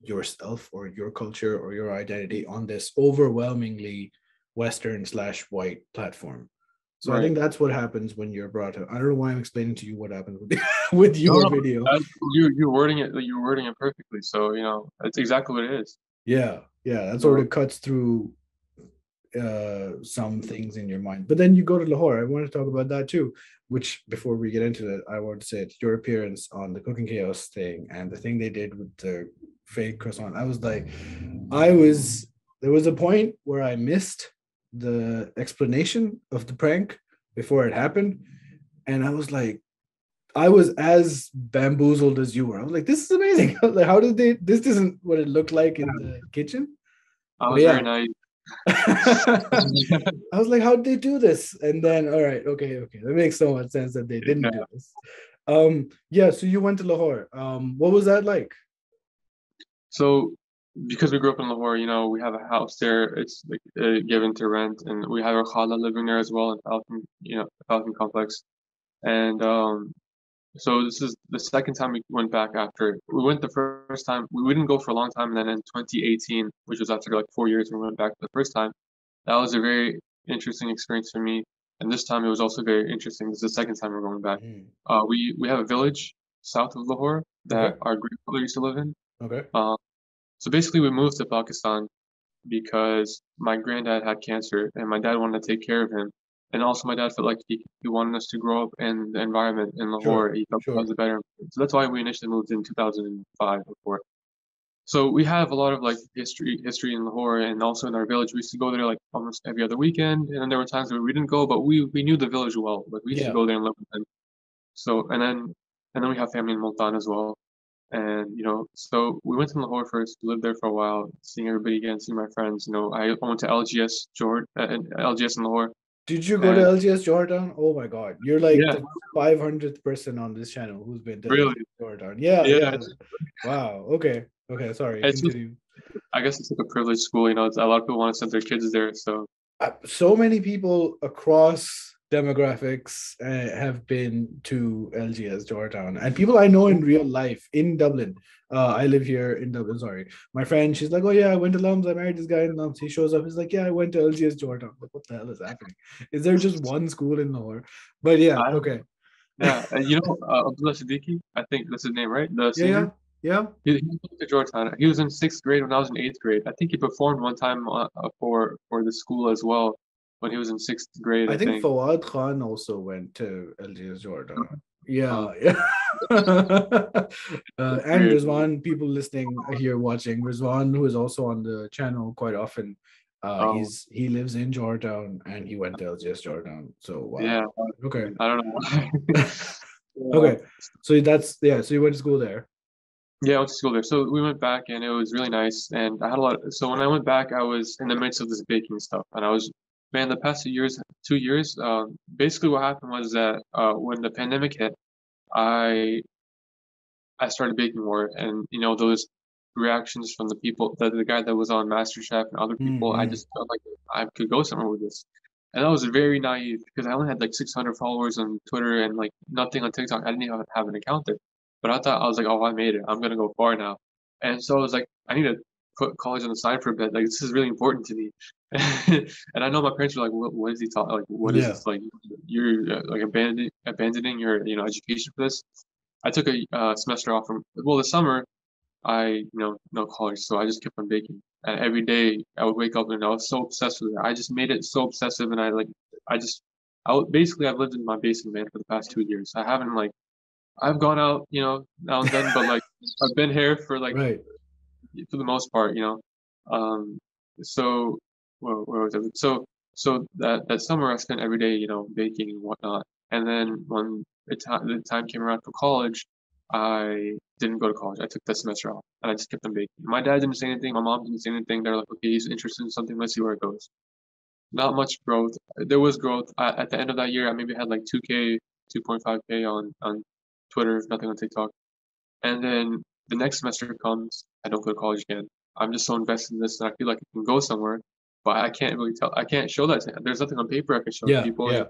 yourself or your culture or your identity on this overwhelmingly Western slash white platform. So I right. think that's what happens when you're brought up. I don't know why I'm explaining to you what happens with, with No, your no, video. you're wording it perfectly. So it's exactly what it is. Yeah, yeah, that sort No, of cuts through some things in your mind. But then you go to Lahore. I want to talk about that too. Which before we get into that, I want to say it's your appearance on the Cooking Chaos thing and the thing they did with the fake croissant. I was like, I was there was a point where I missed the explanation of the prank before it happened, and I was like, I was as bamboozled as you were. I was like, this is amazing. Like, how did they? This isn't what it looked like in the kitchen. I But was very yeah, naive. I was like, how did they do this? And then, all right, okay, that makes so much sense that they didn't do Yeah. this. Yeah. So you went to Lahore. What was that like? So because we grew up in Lahore, we have a house there. It's like given to rent, and we have our khala living there as well in Falcon, Falcon Complex. And so this is the second time we went back after. We went the first time. We didn't go for a long time, and then in 2018, which was after like 4 years, we went back the first time. That was a very interesting experience for me. And this time it was also very interesting. This is the second time we're going back. Mm. We have a village south of Lahore Okay. that our grandfather used to live in. Okay. Uh, so basically, we moved to Pakistan because my granddad had cancer and my dad wanted to take care of him. And also, my dad felt like he wanted us to grow up in the environment in Sure. Lahore. He felt that Sure. was a better. So that's why we initially moved in 2005 before. So we have a lot of like history in Lahore, and also in our village. We used to go there like almost every other weekend, and then there were times where we didn't go, but we knew the village well. Like we used to Yeah. go there and live with them. So and then we have family in Multan as well. And so we went to Lahore first, lived there for a while, seeing everybody again, seeing my friends. I went to LGS LGS in Lahore, Did you go to and LGS Jordan? Oh my God. You're like yeah, the 500th person on this channel who's been to really, LGS Jordan. Yeah. yeah, Yeah. Wow. Okay. Okay. Sorry. it's just Continue. I guess it's like a privileged school. It's, a lot of people want to send their kids there, so So many people across demographics have been to LGS Georgetown, and people I know in real life in Dublin. I live here in Dublin. Sorry, my friend. She's like, "Oh yeah, I went to Lums. I married this guy in Lums." He shows up. He's like, "Yeah, I went to LGS Georgetown." Like, what the hell is happening? Is there just one school in Lahore? But yeah, I don't. okay. Yeah, Abdullah Siddiqui, I think that's his name, right? The Yeah, yeah, singer. yeah. He went to Georgetown. He was in sixth grade when I was in eighth grade. I think he performed one time for the school as well when he was in sixth grade, I I think think. Fawad Khan also went to LGS Jordan. Uh, Yeah, yeah. And Weird. Rizwan, people listening here watching, Rizwan, who is also on the channel quite often, Oh, he lives in Jordan and he went to LGS Jordan. So yeah. wow. Okay. I don't know why. Yeah. Okay. So that's yeah. So you went to school there. Yeah, I went to school there. So we went back and it was really nice. And I had a lot so when I went back, I was in the midst of this baking stuff. And man, the past 2 years, 2 years, basically what happened was that when the pandemic hit, I I started baking more, and those reactions from the people, the guy that was on MasterChef and other people, I Mm-hmm. just felt like I could go somewhere with this. And I was very naive because I only had like 600 followers on Twitter and like nothing on TikTok. I didn't even have an account there. But I thought, I was like, oh, I made it. I'm gonna go far now. And so I was like, I need to put college on the side for a bit. Like this is really important to me. And I know my parents were like, what is he talking? Like, what is Yeah. this? Like, you're like abandoning your education for this. I took a semester off from the summer. I no college, so I just kept on baking. And every day I would wake up and I was so obsessed with it. I just made it so obsessive, and I just basically I've lived in my basement, man, for the past 2 years. I haven't like I've gone out, now and then, but like I've been here for like Right. for the most part, Um, so where was it? So that summer I spent every day, baking and whatnot. And then when the time came around for college, I didn't go to college. I took that semester off and I just kept on baking. My dad didn't say anything. My mom didn't say anything. They're like, okay, he's interested in something. Let's see where it goes. Not much growth. There was growth. At the end of that year, I maybe had like 2K, 2.5K on Twitter, nothing on TikTok. And then the next semester comes, I don't go to college again. I'm just so invested in this that I feel like I can go somewhere, but I can't really tell. I can't show that. There's nothing on paper I can show to Yeah. people. Yeah.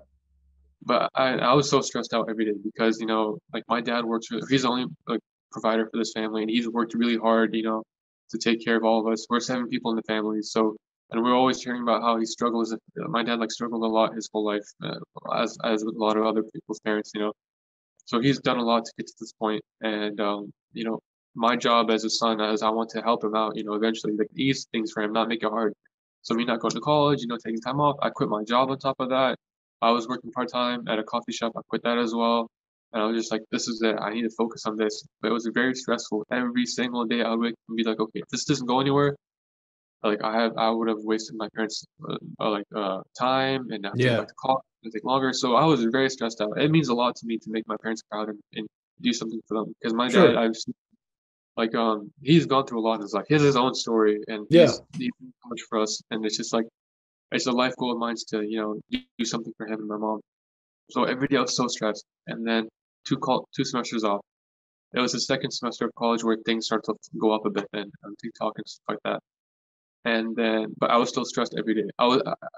But I was so stressed out every day because like my dad works. He's the only like provider for this family, and he's worked really hard. To take care of all of us. We're 7 people in the family, so and we're always hearing about how he struggles. My dad like struggled a lot his whole life, as with a lot of other people's parents. So he's done a lot to get to this point, and my job as a son, as I want to help him out, eventually like ease things for him, not make it hard. So me not going to college, taking time off, I quit my job on top of that. I was working part time at a coffee shop. I quit that as well, and I was just like, this is it. I need to focus on this. But it was very stressful. Every single day, I would wake up and be like, okay, if this doesn't go anywhere, like I would have wasted my parents' time, and I have to go Yeah. back to college. It take longer, so I was very stressed out. It means a lot to me to make my parents proud and do something for them because my dad, Sure. I've seen, like he's gone through a lot in his life. He has his own story, and Yeah. he's done so much for us, and it's just like it's a life goal of mine to do something for him and my mom. So every day I was so stressed, and then two semesters off. It was the second semester of college where things start to go up a bit, and on TikTok and stuff like that. And then, but I was still stressed every day.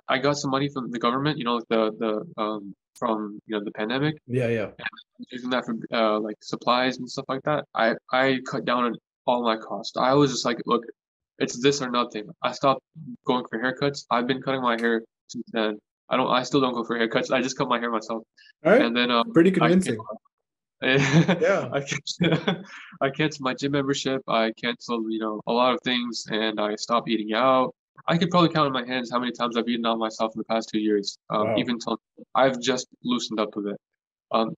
I got some money from the government, the from the pandemic, Yeah. Yeah. and I was using that for like supplies and stuff like that. I cut down on all my costs. I was just like, look, it's this or nothing. I stopped going for haircuts. I've been cutting my hair since then. I still don't go for haircuts. I just cut my hair myself. All right. And then Pretty I convincing. Yeah. I canceled, I canceled my gym membership. I canceled, a lot of things, and I stopped eating out. I could probably count on my hands how many times I've eaten out myself in the past 2 years. Wow. Even till I've just loosened up with it.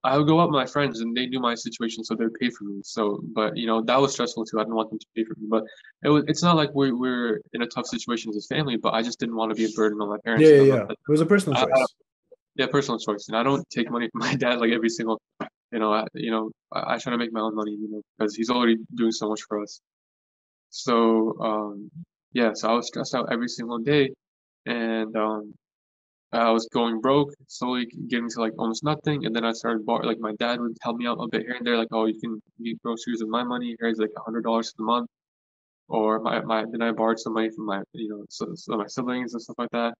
I would go out with my friends, and they knew my situation, so they'd pay for me. So, but that was stressful too. I didn't want them to pay for me, but it's not like we're in a tough situation as a family. But I just didn't want to be a burden on my Yeah. parents. Yeah. Yeah. It was a personal choice. Yeah, personal choice, and I don't take money from my dad like every single. I try to make my own money, because he's already doing so much for us. So yeah, so I was stressed out every single day, and I was going broke, slowly getting to like almost nothing, and then I started like my dad would help me out a bit here and there, like, oh, you can get groceries with my money. Here's like $100 for the month, or my then I borrowed some money from my so my siblings and stuff like that.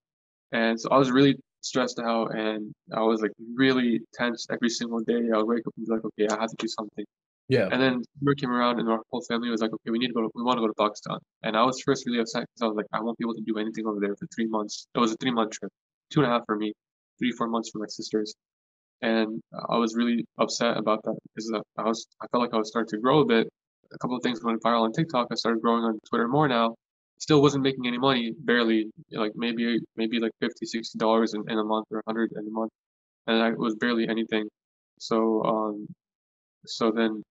And so I was really stressed out, and I was like really tense every single day. I would wake up and be like, okay, I have to do something. Yeah. And then summer came around, and our whole family was like, okay, we want to go to Pakistan. And I was first really upset because I was like, I won't be able to do anything over there for 3 months. It was a 3 month trip, 2.5 for me, 3, 4 months for my sisters. And I was really upset about that because I felt like I was starting to grow a bit. A couple of things went viral on TikTok. I started growing on Twitter more now. Still wasn't making any money, barely, like maybe like $50, $60 in a month, or 100 in a month, and I was barely anything. So so then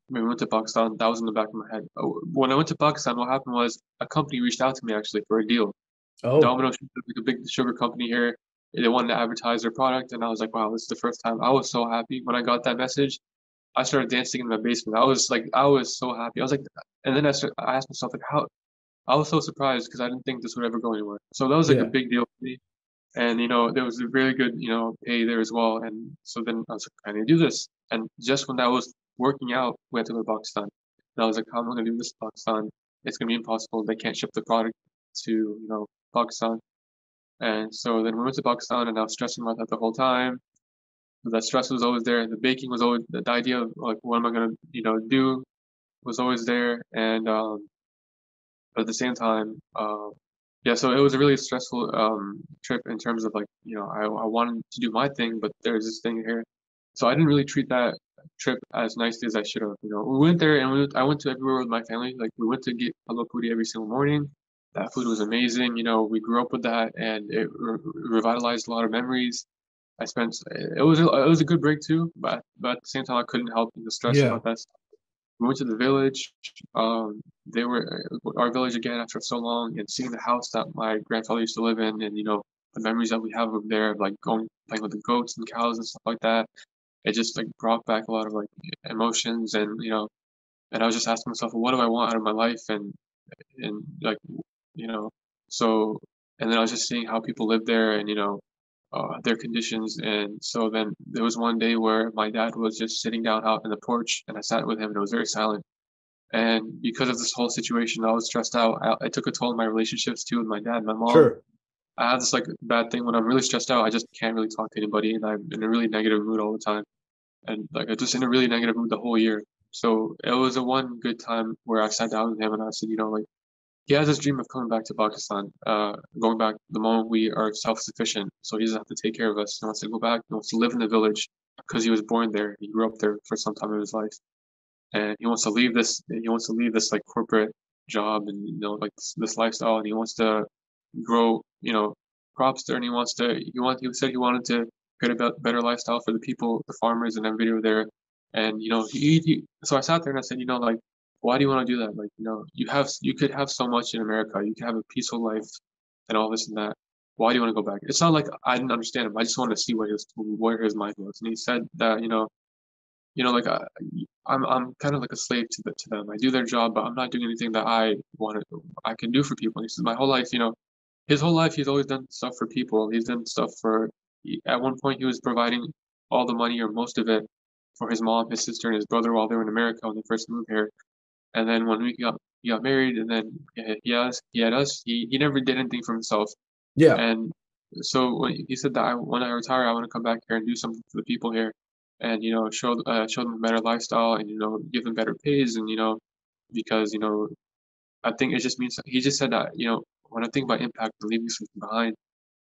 we went to Pakistan. That was in the back of my head. When I went to Pakistan, what happened was a company reached out to me actually for a deal. Oh. Domino's, like a big sugar company here. They wanted to advertise their product, and I was like, wow, this is the first time. I was so happy when I got that message. I started dancing in my basement. I was so happy. I was like, and then I asked myself, like, how. I was so surprised because I didn't think this would ever go anywhere. So that was like a Yeah. big deal for me. And there was a really good pay there as well. And so then I was like, I need to do this. And just when that was working out, we had to go to Pakistan. And I was like, how am I going to do this in Pakistan? It's going to be impossible. They can't ship the product to Pakistan. And so then we went to Pakistan, and I was stressing about that the whole time. That stress was always there. The baking was always the idea of like, what am I gonna, do was always there. And but at the same time, yeah, so it was a really stressful trip in terms of like, I wanted to do my thing, but there's this thing here. So I didn't really treat that trip as nicely as I should have. We went there and I went to everywhere with my family. Like we went to get halal puri every single morning. That food was amazing. We grew up with that, and it revitalized a lot of memories. I spent it was a good break too, but at the same time I couldn't help the stress Yeah. about that. We went to the village. They were our village again after so long, and seeing the house that my grandfather used to live in, and the memories that we have over there, of like going playing with the goats and cows and stuff like that. It just like brought back a lot of like emotions, and I was just asking myself, well, what do I want out of my life, and like you know, so and then I was just seeing how people live there, and their conditions. And so then there was one day where my dad was just sitting down out in the porch, and I sat with him, and it was very silent. And because of this whole situation, I was stressed out. I took a toll on my relationships too with my dad and my mom. Sure. I have this like bad thing when I'm really stressed out. I just can't really talk to anybody, and I'm in a really negative mood all the time, and like I'm just in a really negative mood the whole year. So it was a one good time where I sat down with him and I said, like, he has this dream of coming back to Pakistan, going back the moment we are self-sufficient. So he doesn't have to take care of us. He wants to go back. He wants to live in the village because he was born there. He grew up there for some time in his life, and he wants to leave this. He wants to leave this like corporate job and like this lifestyle, and he wants to grow crops there, and he said he wanted to create a better lifestyle for the people, the farmers and everybody over there. And so I sat there and I said, like, why do you want to do that? Like, you could have so much in America. You could have a peaceful life and all this and that. Why do you want to go back? It's not like I didn't understand him. I just wanted to see where his mind was. And he said that, like I'm kind of like a slave to them. I do their job, but I'm not doing anything that I can do for people. And he says my whole life, his whole life he's always done stuff for people. He's done stuff at one point he was providing all the money or most of it for his mom, his sister, and his brother while they were in America when they first moved here. And then when he got married, and then he had us. He never did anything for himself. Yeah. And so when he said that when I retire, I want to come back here and do something for the people here, and show them a better lifestyle, and give them better pays, and because I think it just means he just said that when I think about impact and leaving something behind,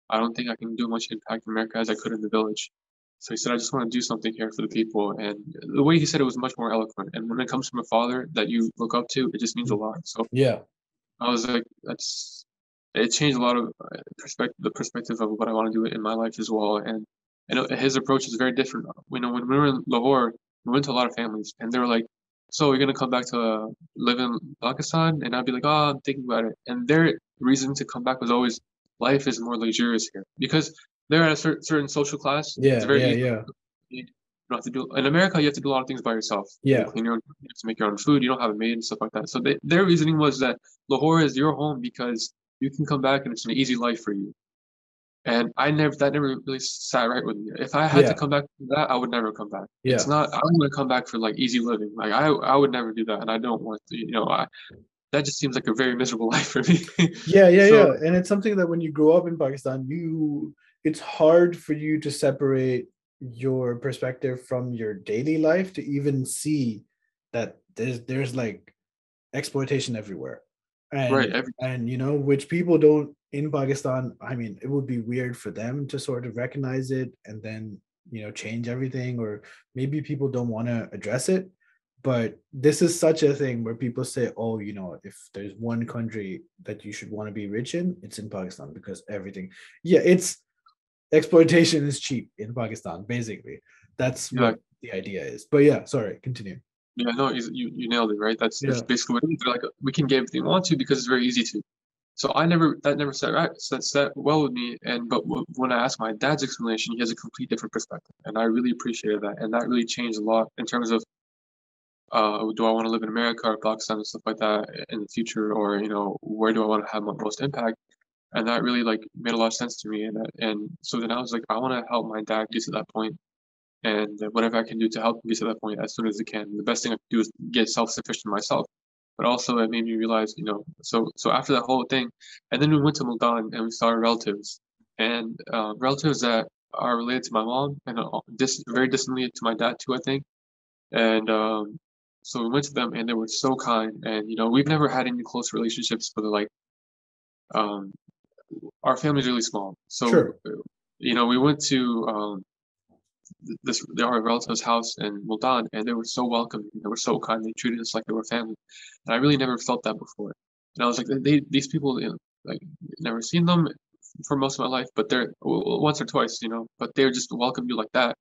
I don't think I can do much impact in America as I could in the village. So he said, I just want to do something here for the people. And the way he said it was much more eloquent. And when it comes from a father that you look up to, it just means a lot. So Yeah. I was like, it changed a lot of the perspective of what I want to do in my life as well. And his approach is very different. When we were in Lahore, we went to a lot of families, and they were like, so you're gonna come back to live in Pakistan? And I'd be like, oh, I'm thinking about it. And their reason to come back was always, life is more luxurious here because they're at a certain social class. It's Yeah. very Yeah. easy. Yeah. You don't have to do in America. You have to do a lot of things by yourself. You have Yeah. to clean your own. You have to make your own food. You don't have a maid and stuff like that. So their reasoning was that Lahore is your home because you can come back and it's an easy life for you. And that never really sat right with me. If I had to Yeah. come back to that, I would never come back. It's Yeah. not, I want to come back for like easy living. Like I would never do that. And I don't want to, that just seems like a very miserable life for me. Yeah. Yeah. So Yeah. And it's something that when you grow up in Pakistan, it's hard for you to separate your perspective from your daily life to even see that there's like exploitation everywhere. right, And which people don't in Pakistan. I mean, it would be weird for them to sort of recognize it and then change everything, or maybe people don't want to address it. But this is such a thing where people say, oh, if there's one country that you should want to be rich in, it's in Pakistan, because everything, yeah, it's exploitation is cheap in Pakistan, basically. That's yeah, what the idea is. But yeah, sorry, continue. yeah, no, you nailed it, right? That's Yeah. basically what it is. They're like, we can get everything we want to because it's very easy to. So that never sat well with me. But when I asked my dad's explanation, he has a complete different perspective, and I really appreciated that, and that really changed a lot in terms of do I want to live in America or Pakistan and stuff like that in the future, or where do I want to have my most impact? And that really like made a lot of sense to me, and so then I was like, I want to help my dad get to that point, and whatever I can do to help him get to that point as soon as I can. The best thing I can do is get self-sufficient myself. But also it made me realize, so after that whole thing, and then we went to Multan and we saw our relatives, and relatives that are related to my mom and very distantly to my dad too, I think. And so we went to them, and they were so kind. And we've never had any close relationships, but like um, our family's really small. So Sure. we went to our relative's house in Multan, and they were so welcoming. They were so kind. They treated us like they were family, and I really never felt that before. And I was like, these people, like never seen them for most of my life, but they're once or twice, but they just welcomed you like that.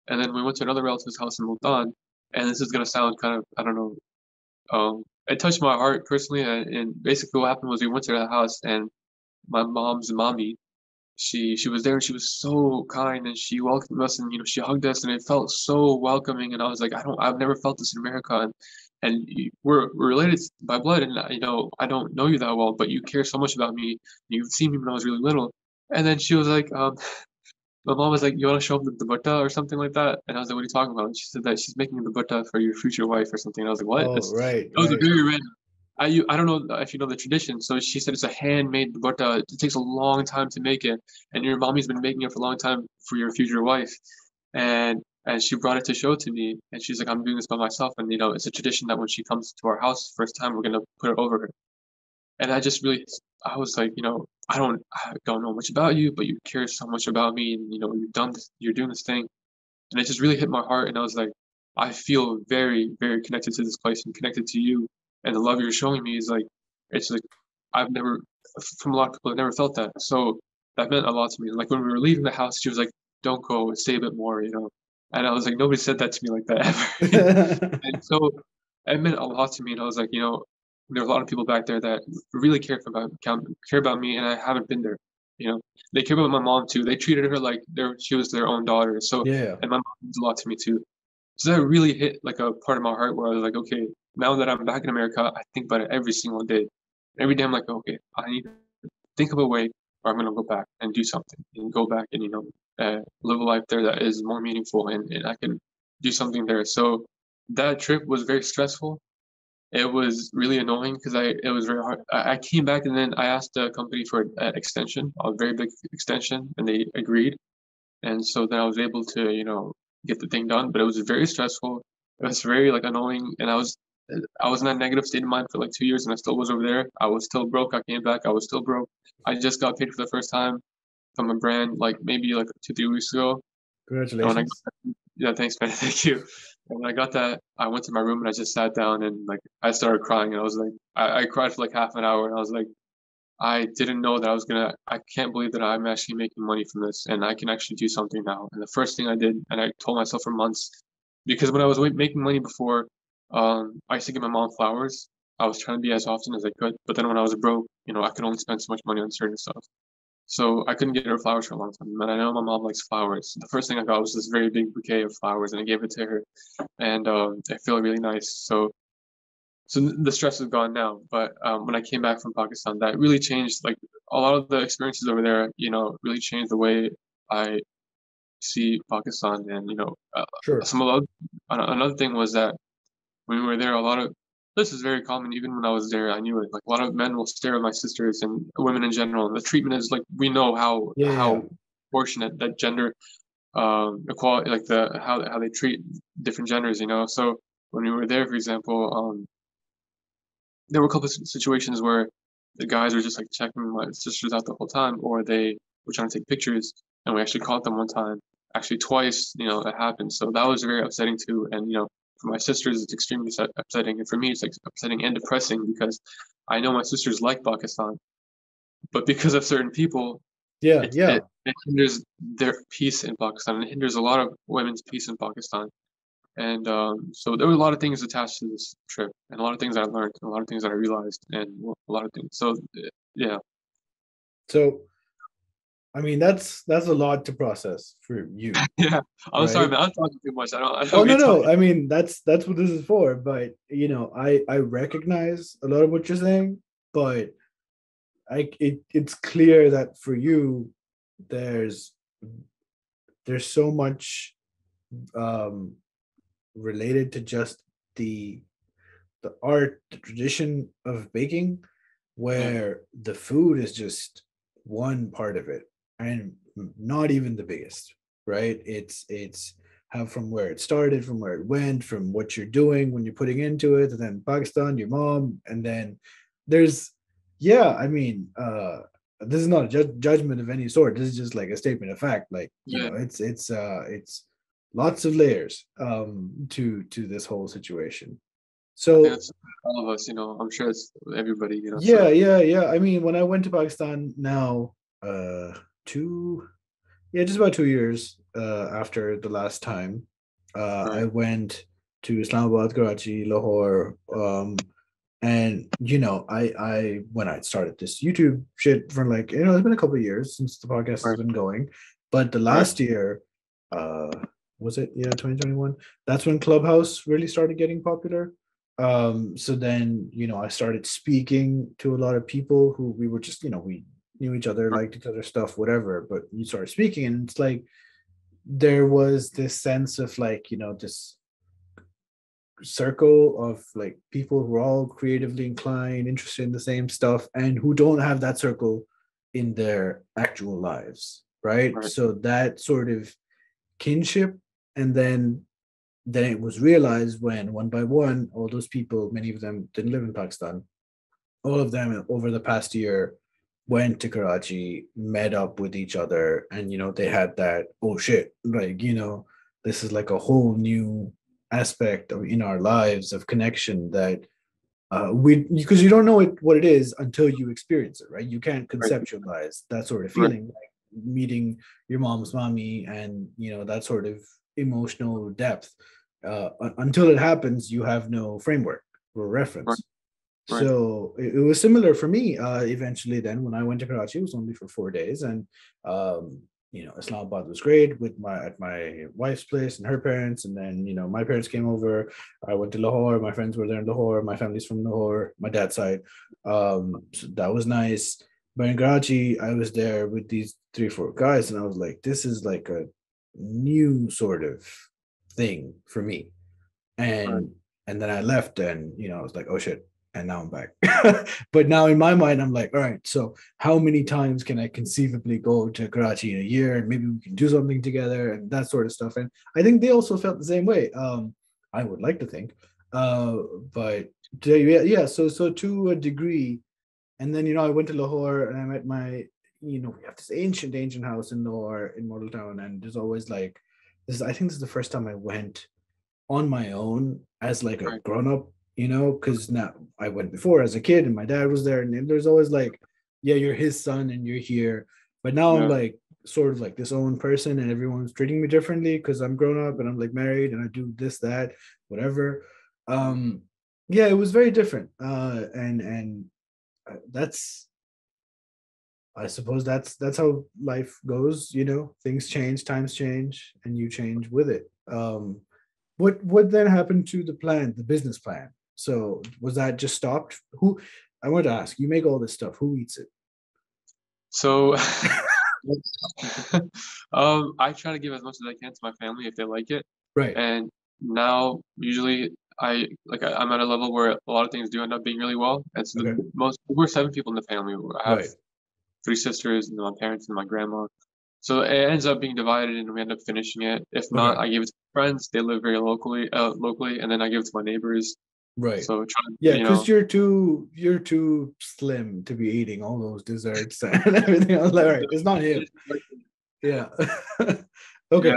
And then we went to another relative's house in Multan, and this is gonna sound kind of, I don't know, it touched my heart personally. And basically, what happened was we went to the house, and my mom's mommy, she was there, and she was so kind, and she welcomed us, and she hugged us, and it felt so welcoming. And I was like, I've never felt this in America. And we're related by blood, and I don't know you that well, but you care so much about me. You've seen me when I was really little. And then she was like, my mom was like, you want to show them the butta or something like that? And I was like, what are you talking about? And she said that she's making the butta for your future wife or something. And I was like, what? Oh, right, That was a right. very random. I don't know if you know the tradition. So she said it's a handmade butta. It takes a long time to make it, and your mommy's been making it for a long time for your future wife. And she brought it to show to me, and she's like, I'm doing this by myself, and it's a tradition that when she comes to our house first time, we're gonna put it over her. And I just really, I was like, I don't know much about you, but you care so much about me, and you're doing this thing, and it just really hit my heart. And I was like, I feel very, very connected to this place and connected to you, and the love you're showing me is like, it's like I've never, from a lot of people, I've never felt that. So that meant a lot to me. Like when we were leaving the house, she was like, "Don't go, stay a bit more." And I was like, nobody said that to me like that ever. And so it meant a lot to me. And I was like, there are a lot of people back there that really care about me, and I haven't been there. They care about my mom too. They treated her like she was their own daughter. So, Yeah. and my mom means a lot to me too. So that really hit like a part of my heart where I was like, okay, now that I'm back in America, I think about it every single day. Every day I'm like, okay, I need to think of a way where I'm gonna go back and do something and go back and live a life there that is more meaningful, and I can do something there. So that trip was very stressful. It was really annoying because it was very hard. I came back, and then I asked the company for an extension, a very big extension, and they agreed. And so then I was able to, get the thing done. But it was very stressful. It was very like annoying, and I was in that negative state of mind for like 2 years, and I still was over there. I was still broke. I came back. I was still broke. I just got paid for the first time from a brand like maybe like 2, 3 weeks ago. And when I Congratulations. yeah, thanks, man. Thank you. And when I got that, I went to my room and I just sat down, and like I started crying, and I was like, I cried for like half an hour, and I was like, I didn't know that I can't believe that I'm actually making money from this, and I can actually do something now. And the first thing I did, and I told myself for months, because when I was making money before, I used to give my mom flowers. I was trying to be as often as I could, but then when I was broke, I could only spend so much money on certain stuff. So I couldn't get her flowers for a long time. And I know my mom likes flowers. The first thing I got was this very big bouquet of flowers, and I gave it to her, and I feel really nice. So the stress is gone now. But when I came back from Pakistan, that really changed. Like a lot of the experiences over there, really changed the way I see Pakistan. And Sure. some of another thing was that when we were there, a lot of this is very common. Even when I was there, I knew it. Like a lot of men will stare at my sisters and women in general. And the treatment is like we know Yeah, yeah. how fortunate that gender equality, like how they treat different genders. So when we were there, for example, there were a couple of situations where the guys were just like checking my sisters out the whole time, or they were trying to take pictures, and we actually caught them one time, actually twice. It happened. So that was very upsetting too. And for my sisters, it's extremely upsetting, and for me, it's like upsetting and depressing because I know my sisters like Pakistan, but because of certain people, Yeah, it yeah. it, it hinders their peace in Pakistan. It hinders a lot of women's peace in Pakistan. And so there were a lot of things attached to this trip, and a lot of things I learned, and a lot of things that I realized, and a lot of things. So yeah, So, I mean, that's a lot to process for you, yeah. I'm sorry, right? man. I'm talking too much. I Oh, don't no, be no. talking. I mean, that's what this is for. But I recognize a lot of what you're saying, but it's clear that for you, there's there's so much um related to just the the art, the tradition of baking, Yeah, where the food is just one part of it. and not even the biggest, right? It's how, from where it started, from where it went, from what you're doing when you're putting into it, and then Pakistan, your mom, and then there's, yeah, I mean, this is not a judgment of any sort. This is just like a statement of fact. Like, you Yeah, know, it's lots of layers to this whole situation. I think So that's all of us, I'm sure it's everybody, yeah, so yeah, yeah. I mean, when I went to Pakistan now, two, yeah, just about 2 years after the last time, I right, went to Islamabad, Karachi, Lahore, and I when I started this YouTube shit for, like, it's been a couple of years since the podcast has right, been going, but the right, last year, uh, was it, yeah, 2021? That's when Clubhouse really started getting popular. So then, I started speaking to a lot of people who we were just, we knew each other, right, liked each other's stuff, whatever. But you started speaking, and it's like there was this sense of, like, this circle of, like, people who are all creatively inclined, interested in the same stuff, and who don't have that circle in their actual lives, right? right, So that sort of kinship, and then it was realized when, one by one, all those people, many of them didn't live in Pakistan, all of them over the past year went to Karachi, met up with each other, and they had that, oh shit, like, this is like a whole new aspect of, in our lives, of connection that we, because you don't know what it is until you experience it, right? You can't right, conceptualize that sort of right, feeling, like meeting your mom's mommy, and that sort of emotional depth. Until it happens, you have no framework or right, reference. right, So it was similar for me. Eventually, then when I went to Karachi, it was only for 4 days, and Islamabad was great with my wife's place and her parents, and then my parents came over. I went to Lahore. My friends were there in Lahore. My family's from Lahore, my dad's side. So that was nice. But in Karachi, I was there with these 3 4 guys, and I was like, this is like a new sort of thing for me. right, And then I left, and I was like, oh shit, and now I'm back. But now in my mind, I'm like, all right, so how many times can I conceivably go to Karachi in a year, and maybe we can do something together, and that sort of stuff. And I think they also felt the same way. I would like to think. uh but yeah, yeah, so to a degree. And then I went to Lahore, and I met my, we have this ancient house in Lahore, in Model Town, and there's always like this. I think this is the first time I went on my own as like a right, grown up, because now I went before as a kid, and my dad was there, and there's always like, yeah, you're his son and you're here. But now I'm yeah, like sort of like this own person, and everyone's treating me differently because I'm grown up and I'm like married and I do this, that, whatever. Um, yeah, it was very different. And that's, I suppose that's how life goes. Things change, times change, and you change with it. What then happened to the plan, the business plan? So was that just stopped? Who, I want to ask, you make all this stuff, who eats it? so I try to give as much as I can to my family if they like it. Right. And now usually I'm at a level where a lot of things do end up being really well. And so Okay. we're 7 people in the family. I have Right. 3 sisters and my parents and my grandma. So it ends up being divided and we end up finishing it. If not, Okay. I give it to friends. They live very locally, and then I give it to my neighbors. Right. So try, Yeah, because you're too slim to be eating all those desserts and everything. I was like, all right, it's not him. Yeah. yeah, Okay.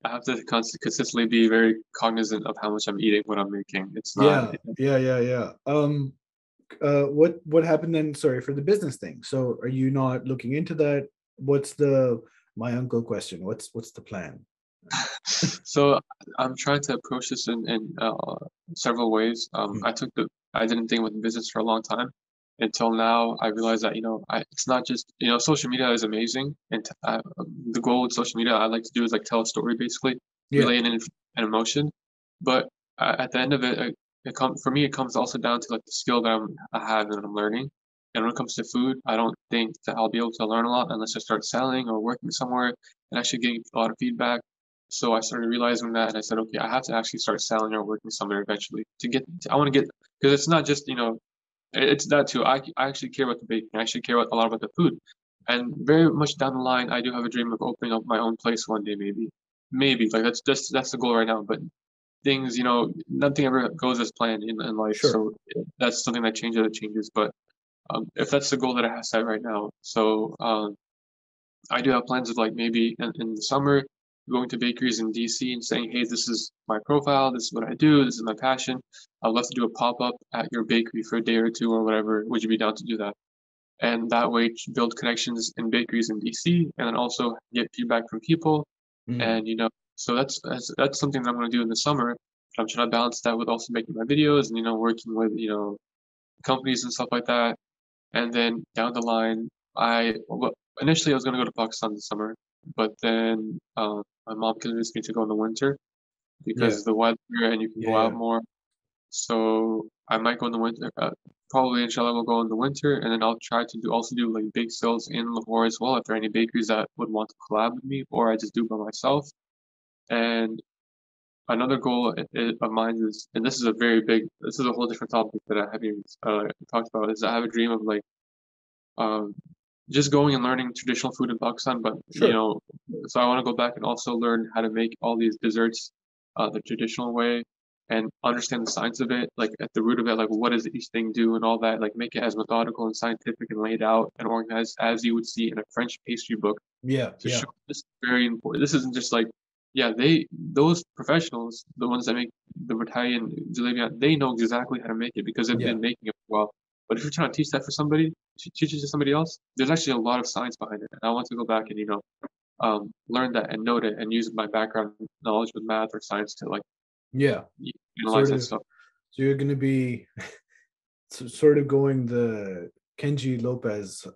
I have to consistently be very cognizant of how much I'm eating when I'm making. It's not. Yeah. Yeah. Yeah. Yeah. What happened then? Sorry, for the business thing. So are you not looking into that? What's the my uncle question? What's the plan? So I'm trying to approach this in several ways. Hmm. I didn't think with business for a long time until now. I realized that it's not just social media is amazing, and the goal with social media I like to do is like tell a story, basically Yeah. relay an emotion. But at the end of it, for me it comes also down to like the skill that I have and I'm learning. And when it comes to food, I don't think that I'll be able to learn a lot unless I start selling or working somewhere and actually getting a lot of feedback. So I started realizing that, and I said, okay, I have to actually start selling or working somewhere eventually I want to get, because it's not just, it's that too. I actually care about the baking. I actually care a lot about the food. And very much down the line, I do have a dream of opening up my own place one day, maybe like that's the goal right now. But things, nothing ever goes as planned in life, Sure. so that's something that changes. It changes, but if that's the goal that I have set right now, so I do have plans of like maybe in the summer going to bakeries in DC and saying, hey, this is my profile, this is what I do, this is my passion. I'd love to do a pop-up at your bakery for a day or two or whatever. Would you be down to do that? And that way build connections in bakeries in DC and then also get feedback from people. Mm. And so that's something that I'm going to do in the summer. I'm trying to balance that with also making my videos and working with companies and stuff like that. And then down the line, initially I was going to go to Pakistan this summer, but then my mom convinced me to go in the winter Yeah. because the weather and you can go out Yeah. more. So I might go in the winter. Probably, inshallah, we'll go in the winter, and then I'll try to also do like bake sales in Lahore as well. If there are any bakeries that would want to collab with me, or I just do by myself. And another goal of mine is, and this is a whole different topic that I haven't even talked about, is I have a dream of like um, just going and learning traditional food in Pakistan. But Sure. so I want to go back and also learn how to make all these desserts the traditional way and understand the science of it, like at the root of it, like what does each thing do and all that, like make it as methodical and scientific and laid out and organized as you would see in a French pastry book Yeah. to Yeah. show this is very important. This isn't just like, yeah, those professionals, the ones that make the Italian jalebi, they know exactly how to make it because they've Yeah. been making it for a while. But if you're trying to teach that for somebody, teach it to somebody else, there's actually a lot of science behind it. And I want to go back and learn that and note it and use my background knowledge with math or science to like Yeah. analyze Sort that of. stuff. So you're going to be sort of going the Kenji Lopez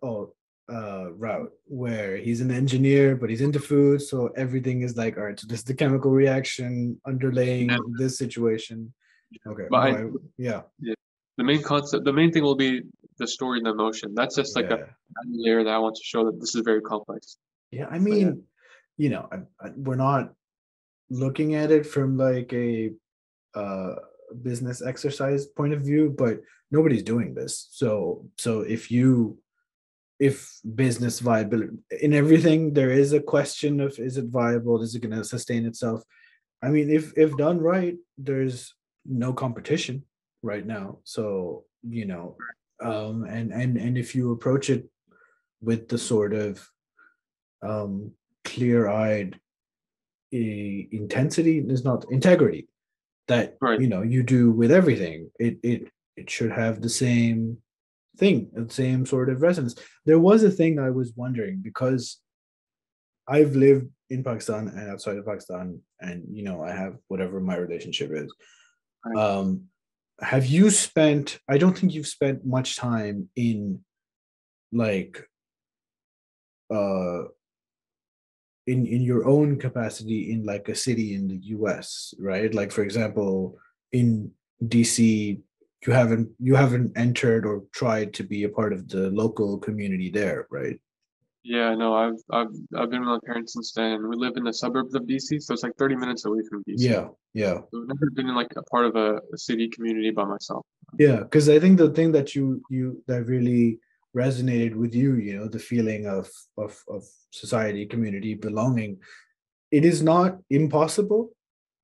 route where he's an engineer, but he's into food. So everything is like, all right, so this is the chemical reaction Yeah. underlaying this situation. Okay. But Yeah. yeah, the main thing will be the story and the emotion. That's just like a Yeah. layer that I want to show that this is very complex. Yeah. I So yeah, mean, we're not looking at it from like a uh business exercise point of view, but nobody's doing this. So if business viability in everything, there is a question of, is it viable, is it going to sustain itself? I mean, if done right, there's no competition right now. So and if you approach it with the sort of clear-eyed intensity, is not integrity, that right. you do with everything, it should have the same thing, the same sort of resonance. There was a thing I was wondering, because I've lived in Pakistan and outside of Pakistan, and I have whatever my relationship is. Right. Have you spent? I don't think you've spent much time in like uh in your own capacity in like a city in the US, right? Like for example, in DC, you haven't entered or tried to be a part of the local community there, right? Yeah, no, I've been with my parents since then. We live in the suburbs of DC, so it's like 30 minutes away from DC. Yeah, yeah. So I've never been in like a part of a city community by myself. Yeah, because I think the thing that that really resonated with you, the feeling of society, community, belonging, it is not impossible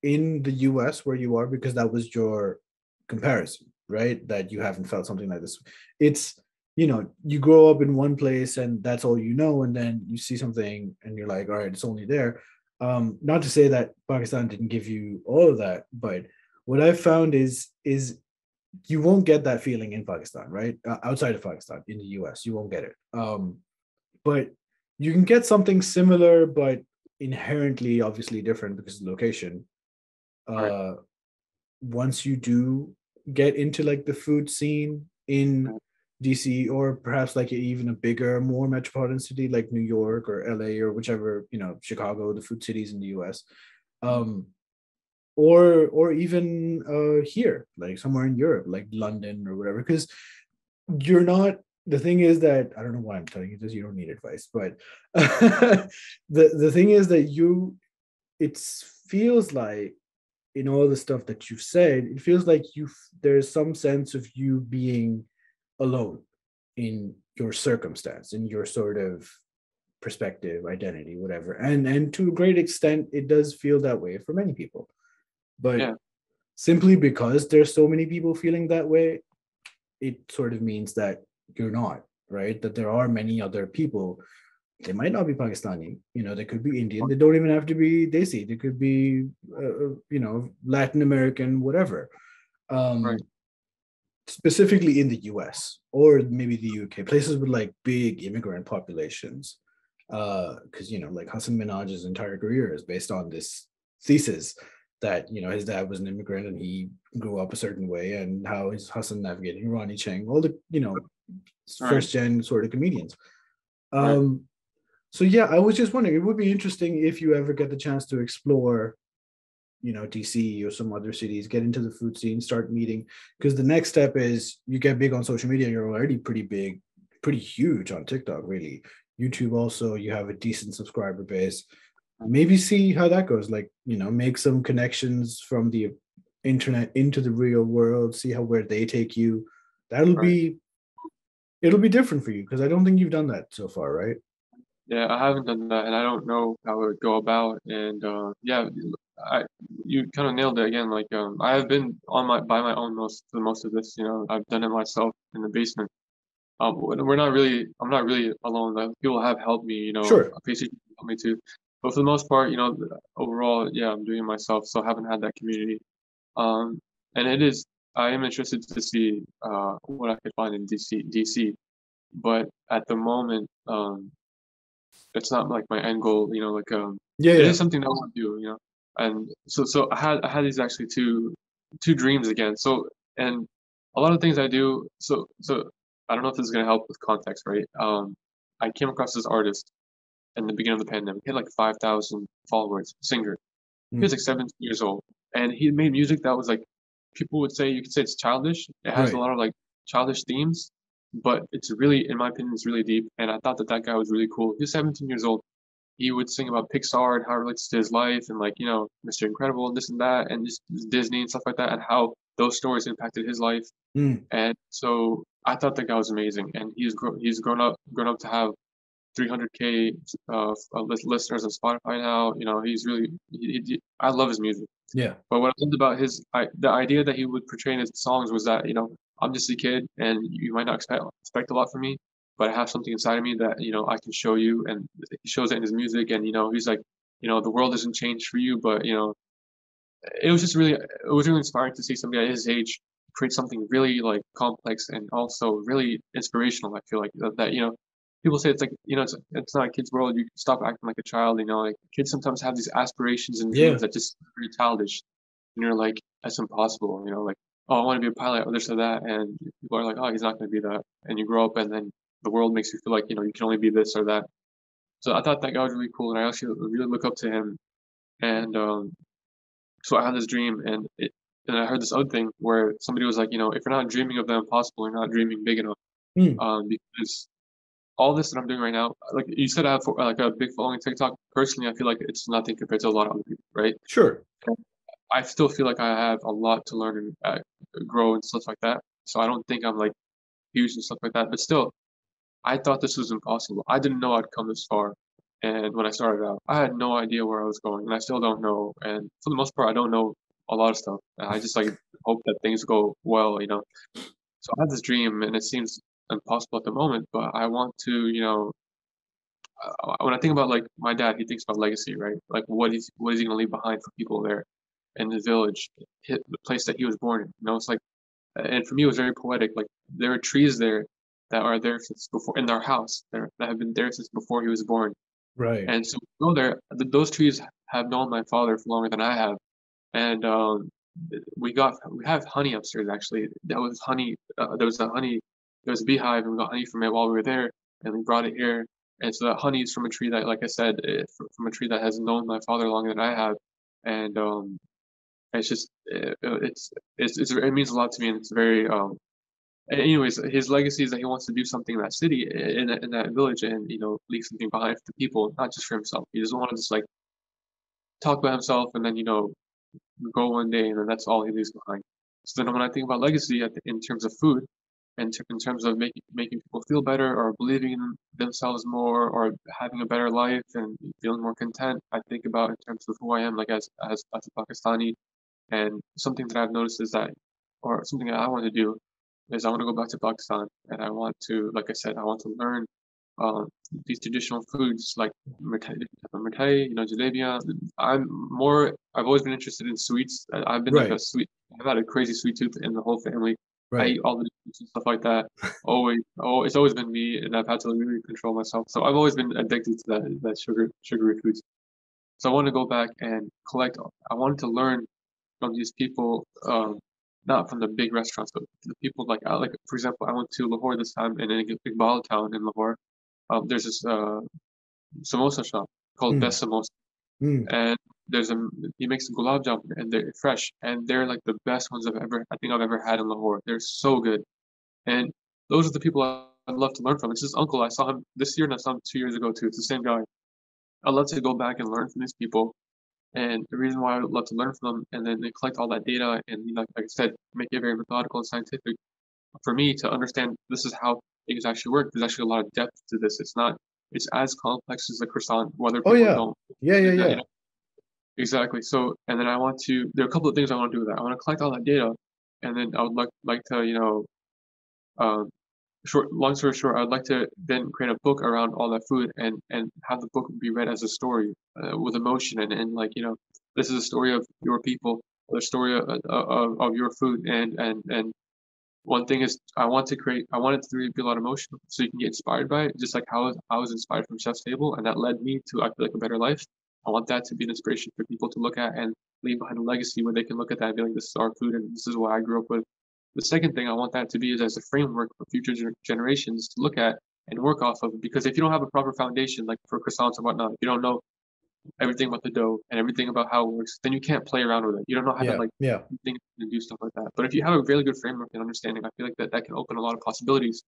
in the US where you are, because that was your comparison, right? That you haven't felt something like this. It's, you grow up in one place and that's all you know, and then you see something and you're like, all right, it's only there. Not to say that Pakistan didn't give you all of that, but what I've found is you won't get that feeling in Pakistan, right? Outside of Pakistan, in the US, you won't get it. But you can get something similar, but inherently, obviously different because of the location. Right. Uh, Once you do get into like the food scene in DC, or perhaps like even a bigger, more metropolitan city like New York or LA or whichever, Chicago, the food cities in the US. Um, or even here, like somewhere in Europe, like London or whatever. Because you're not. The thing is that I don't know why I'm telling you this. You don't need advice, but the thing is that it feels like, in all the stuff that you've said, it feels like there's some sense of you being alone in your circumstance, in your sort of perspective, identity, whatever. And to a great extent, it does feel that way for many people. But simply because there's so many people feeling that way, it sort of means that you're not, right? That there are many other people. They might not be Pakistani, they could be Indian. They don't even have to be Desi. They could be, Latin American, whatever. Specifically in the US or maybe the UK, places with like big immigrant populations. Because, like Hassan Minhaj's entire career is based on this thesis that, his dad was an immigrant and he grew up a certain way, and how is Hassan navigating Ronnie Chang, all the, first gen sort of comedians. So yeah, I was just wondering, it would be interesting if you ever get the chance to explore, DC or some other cities, get into the food scene, start meeting, because the next step is you get big on social media. You're already pretty big, pretty huge on TikTok, really. YouTube also, you have a decent subscriber base. Maybe see how that goes. Like, make some connections from the internet into the real world, see where they take you. It'll be different for you, because I don't think you've done that so far, right? Yeah, I haven't done that, and I don't know how it would go about. And you kind of nailed it again. Like, I have been by my own for most of this. I've done it myself in the basement. I'm not really alone. Like, people have helped me. Sure. Basically helped me too. But for the most part, overall, yeah, I'm doing it myself. So I haven't had that community. And I am interested to see what I could find in DC. But at the moment, it's not like my end goal. It is something that I want to do. And so I had these actually two dreams again. So, and a lot of things I do. So I don't know if this is gonna help with context, right? I came across this artist in the beginning of the pandemic. He had like 5,000 followers, singer. He was like 17 years old, and he made music that was like, you could say it's childish. It has a lot of like childish themes, but it's really, in my opinion, it's really deep. And I thought that guy was really cool. He was 17 years old. He would sing about Pixar and how it relates to his life, and like, Mr. Incredible and this and that, and just Disney and stuff like that, and how those stories impacted his life. And so I thought that guy was amazing, and he's grown up to have 300K listeners on Spotify now. He's really, I love his music. Yeah. But what I loved about the idea that he would portray in his songs was that, I'm just a kid, and you might not expect a lot from me, but I have something inside of me that, I can show you. And he shows it in his music. And, he's like, the world doesn't change for you, but, it was really inspiring to see somebody at his age create something really like complex and also really inspirational. I feel like that people say it's like, it's not a kid's world. You stop acting like a child. Like kids sometimes have these aspirations and dreams that just very childish, and you're like, that's impossible. Like, oh, I want to be a pilot or this or that, and people are like, oh, he's not going to be that. And you grow up, and then the world makes you feel like, you can only be this or that. So I thought that guy was really cool, and I actually really look up to him. And so I had this dream, and I heard this other thing where somebody was like, if you're not dreaming of the impossible, you're not dreaming big enough. Because all this that I'm doing right now, like you said, I have like a big following TikTok. Personally, I feel like it's nothing compared to a lot of other people, right? Sure. I still feel like I have a lot to learn and grow and stuff like that. So I don't think I'm like huge and stuff like that. But still, I thought this was impossible. I didn't know I'd come this far. And when I started out, I had no idea where I was going, and I still don't know. And for the most part, I don't know a lot of stuff. And I just like hope that things go well. So I had this dream, and it seems impossible at the moment, but I want to, when I think about like my dad, he thinks about legacy, right? Like what is he gonna leave behind for people there in the village, the place that he was born in. It's like, and for me, it was very poetic. Like there are trees there that are there since before in our house that have been there since before he was born. Right. And so we go there. Those trees have known my father for longer than I have, and we have honey upstairs. Actually, that was honey. There was a beehive, and we got honey from it while we were there, and we brought it here. And so that honey is from a tree that, like I said, from a tree that has known my father longer than I have, and it's just it means a lot to me, and it's very anyways, his legacy is that he wants to do something in that city, in that village, and leave something behind for the people, not just for himself. He doesn't want to just like talk about himself and then go one day and then that's all he leaves behind. So then when I think about legacy in terms of food, in terms of making people feel better or believing in themselves more or having a better life and feeling more content. I think about in terms of who I am, like as a Pakistani. And something that I've noticed is that, or something that I want to do, is I want to go back to Pakistan and I want to, like I said, I want to learn um, these traditional foods like mithai, jalebiya. I've always been interested in sweets. I've been like Right. I've had a crazy sweet tooth in the whole family. I Right. eat all the sweets and stuff like that. It's always been me, and I've had to really control myself. So I've always been addicted to that sugary foods. So I want to go back and collect. I wanted to learn from these people, not from the big restaurants, but the people like for example, I went to Lahore this time in a Iqbal town in Lahore. There's this samosa shop called Mm, Best Samosa, mm, and he makes gulab jamun and they're fresh and they're like the best ones I think I've ever had in Lahore. They're so good, and those are the people I'd love to learn from. It's his uncle. I saw him this year and I saw him 2 years ago too. It's the same guy. I'd love to go back and learn from these people. And the reason why I would love to learn from them, and then they collect all that data, and like I said, make it very methodical and scientific for me to understand this is how things actually work. There's actually a lot of depth to this. It's as complex as the croissant, whether oh people yeah, don't. yeah, yeah, yeah. Exactly. So, and then there are a couple of things I want to do with that. I want to collect all that data, and then I would like to, um, long story short, I'd like to then create a book around all that food and have the book be read as a story with emotion and like this is a story of your people, the story of your food and one thing is I want it to really be a lot of emotion so you can get inspired by it, just like how I was inspired from Chef's Table and that led me to I feel like a better life. I want that to be an inspiration for people to look at and leave behind a legacy where they can look at that and be like, this is our food and this is what I grew up with. The second thing I want that to be is as a framework for future generations to look at and work off of. Because if you don't have a proper foundation, like for croissants and whatnot, if you don't know everything about the dough and everything about how it works, then you can't play around with it. You don't know how to Yeah, like yeah, think and do stuff like that. But if you have a really good framework and understanding, I feel like that can open a lot of possibilities.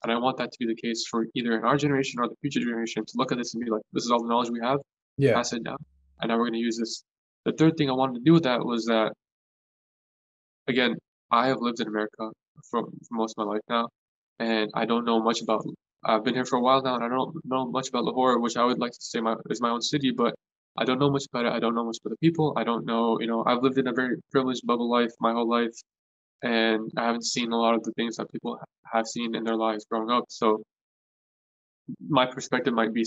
And I want that to be the case for either in our generation or the future generation to look at this and be like, this is all the knowledge we have, yeah. pass it down, and now we're going to use this. The third thing I wanted to do with that was that, again, I have lived in America for most of my life now, and I don't know much about. I've been here for a while now, and I don't know much about Lahore, which I would like to say is my own city, but I don't know much about it. I don't know much about the people. I don't know, I've lived in a very privileged bubble life my whole life, and I haven't seen a lot of the things that people have seen in their lives growing up. So my perspective might be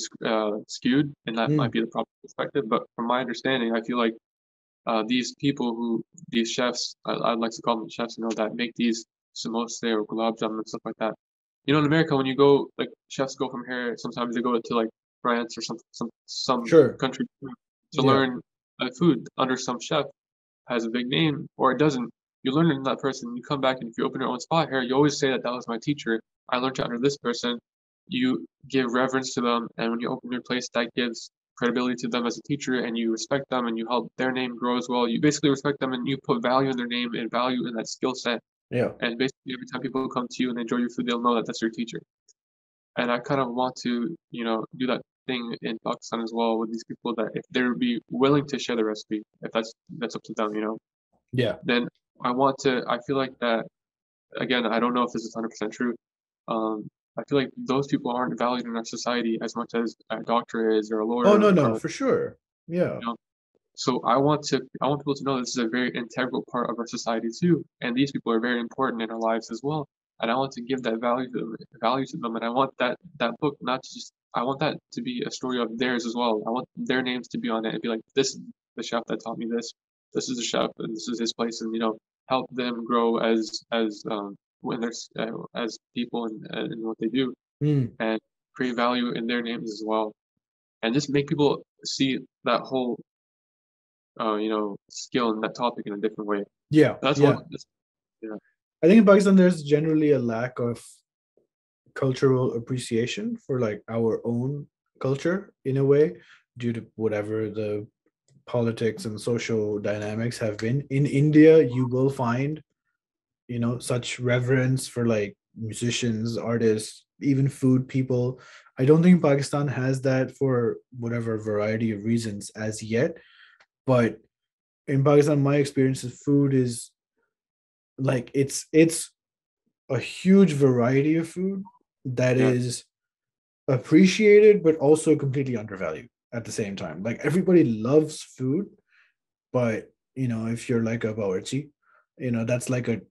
skewed, and that might Mm, be the proper perspective. But from my understanding, I feel like these people these chefs, I'd like to call them chefs, that make these samosa or gulab jamun and stuff like that. In America, when you go, like chefs go from here, sometimes they go to like France or some sure. country to Yeah, learn food under some chef has a big name or it doesn't. You learn it in that person. You come back and if you open your own spot here, you always say that that was my teacher. I learned it under this person. You give reverence to them, and when you open your place, that gives credibility to them as a teacher, and you respect them, and you help their name grow as well. You basically respect them, and you put value in their name and value in that skill set. yeah, And basically, every time people come to you and enjoy your food, they'll know that that's your teacher. And I kind of want to, do that thing in Pakistan as well with these people that if they'd be willing to share the recipe, if that's up to them, yeah. then I feel like that, again, I don't know if this is 100% true. Um, I feel like those people aren't valued in our society as much as a doctor is or a Oh lawyer no, no, or, for sure. Yeah, you know, so I want people to know this is a very integral part of our society too, and these people are very important in our lives as well. And I want to give that value to them, and I want that book not to just I want that to be a story of theirs as well. I want their names to be on it and be like, this is the chef that taught me this. This is the chef, and this is his place, and help them grow as when they're as people and what they do, mm, and create value in their names as well, and just make people see that whole skill in that topic in a different way. yeah, That's one. yeah. Yeah. I think in Pakistan there's generally a lack of cultural appreciation for like our own culture in a way due to whatever the politics and social dynamics have been. In India, you will find, such reverence for like musicians, artists, even food people. I don't think Pakistan has that for whatever variety of reasons as yet. But in Pakistan, my experience of food is like it's a huge variety of food that Yeah. is appreciated but also completely undervalued at the same time. Like everybody loves food, but if you're like a Bawarchi, that's like a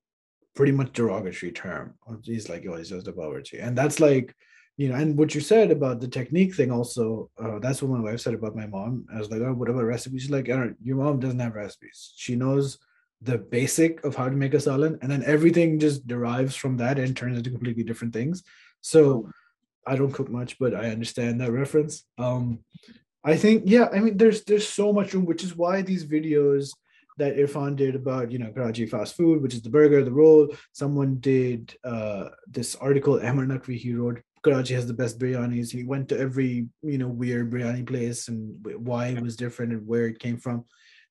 pretty much derogatory term. He's like, oh, he's just a Bawarchi. And that's like, and what you said about the technique thing also, that's what my wife said about my mom. I was like, oh, what about recipes? She's like, your mom doesn't have recipes. She knows the basic of how to make a salad, and then everything just derives from that and turns into completely different things. So I don't cook much, but I understand that reference. I think, yeah, I mean, there's so much room, which is why these videos that Irfan did about, Karachi fast food, which is the burger, the roll. Someone did this article, Ahmed Nakvi, he wrote, Karachi has the best biryanis. He went to every, weird biryani place and why it was different and where it came from.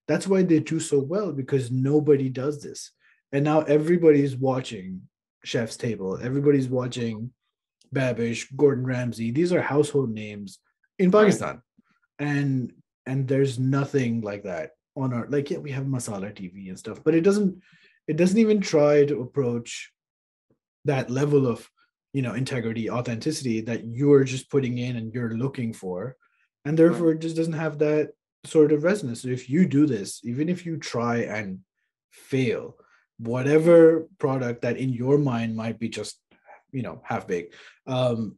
That's why they do so well, because nobody does this. And now everybody's watching Chef's Table. Everybody's watching Babish, Gordon Ramsay. These are household names in Right. Pakistan, and there's nothing like that on our, like, yeah, we have Masala TV and stuff, but it doesn't even try to approach that level of integrity, authenticity that you're just putting in and you're looking for, and Right. therefore it just doesn't have that sort of resonance. So if you do this, even if you try and fail, whatever product that in your mind might be just half baked, um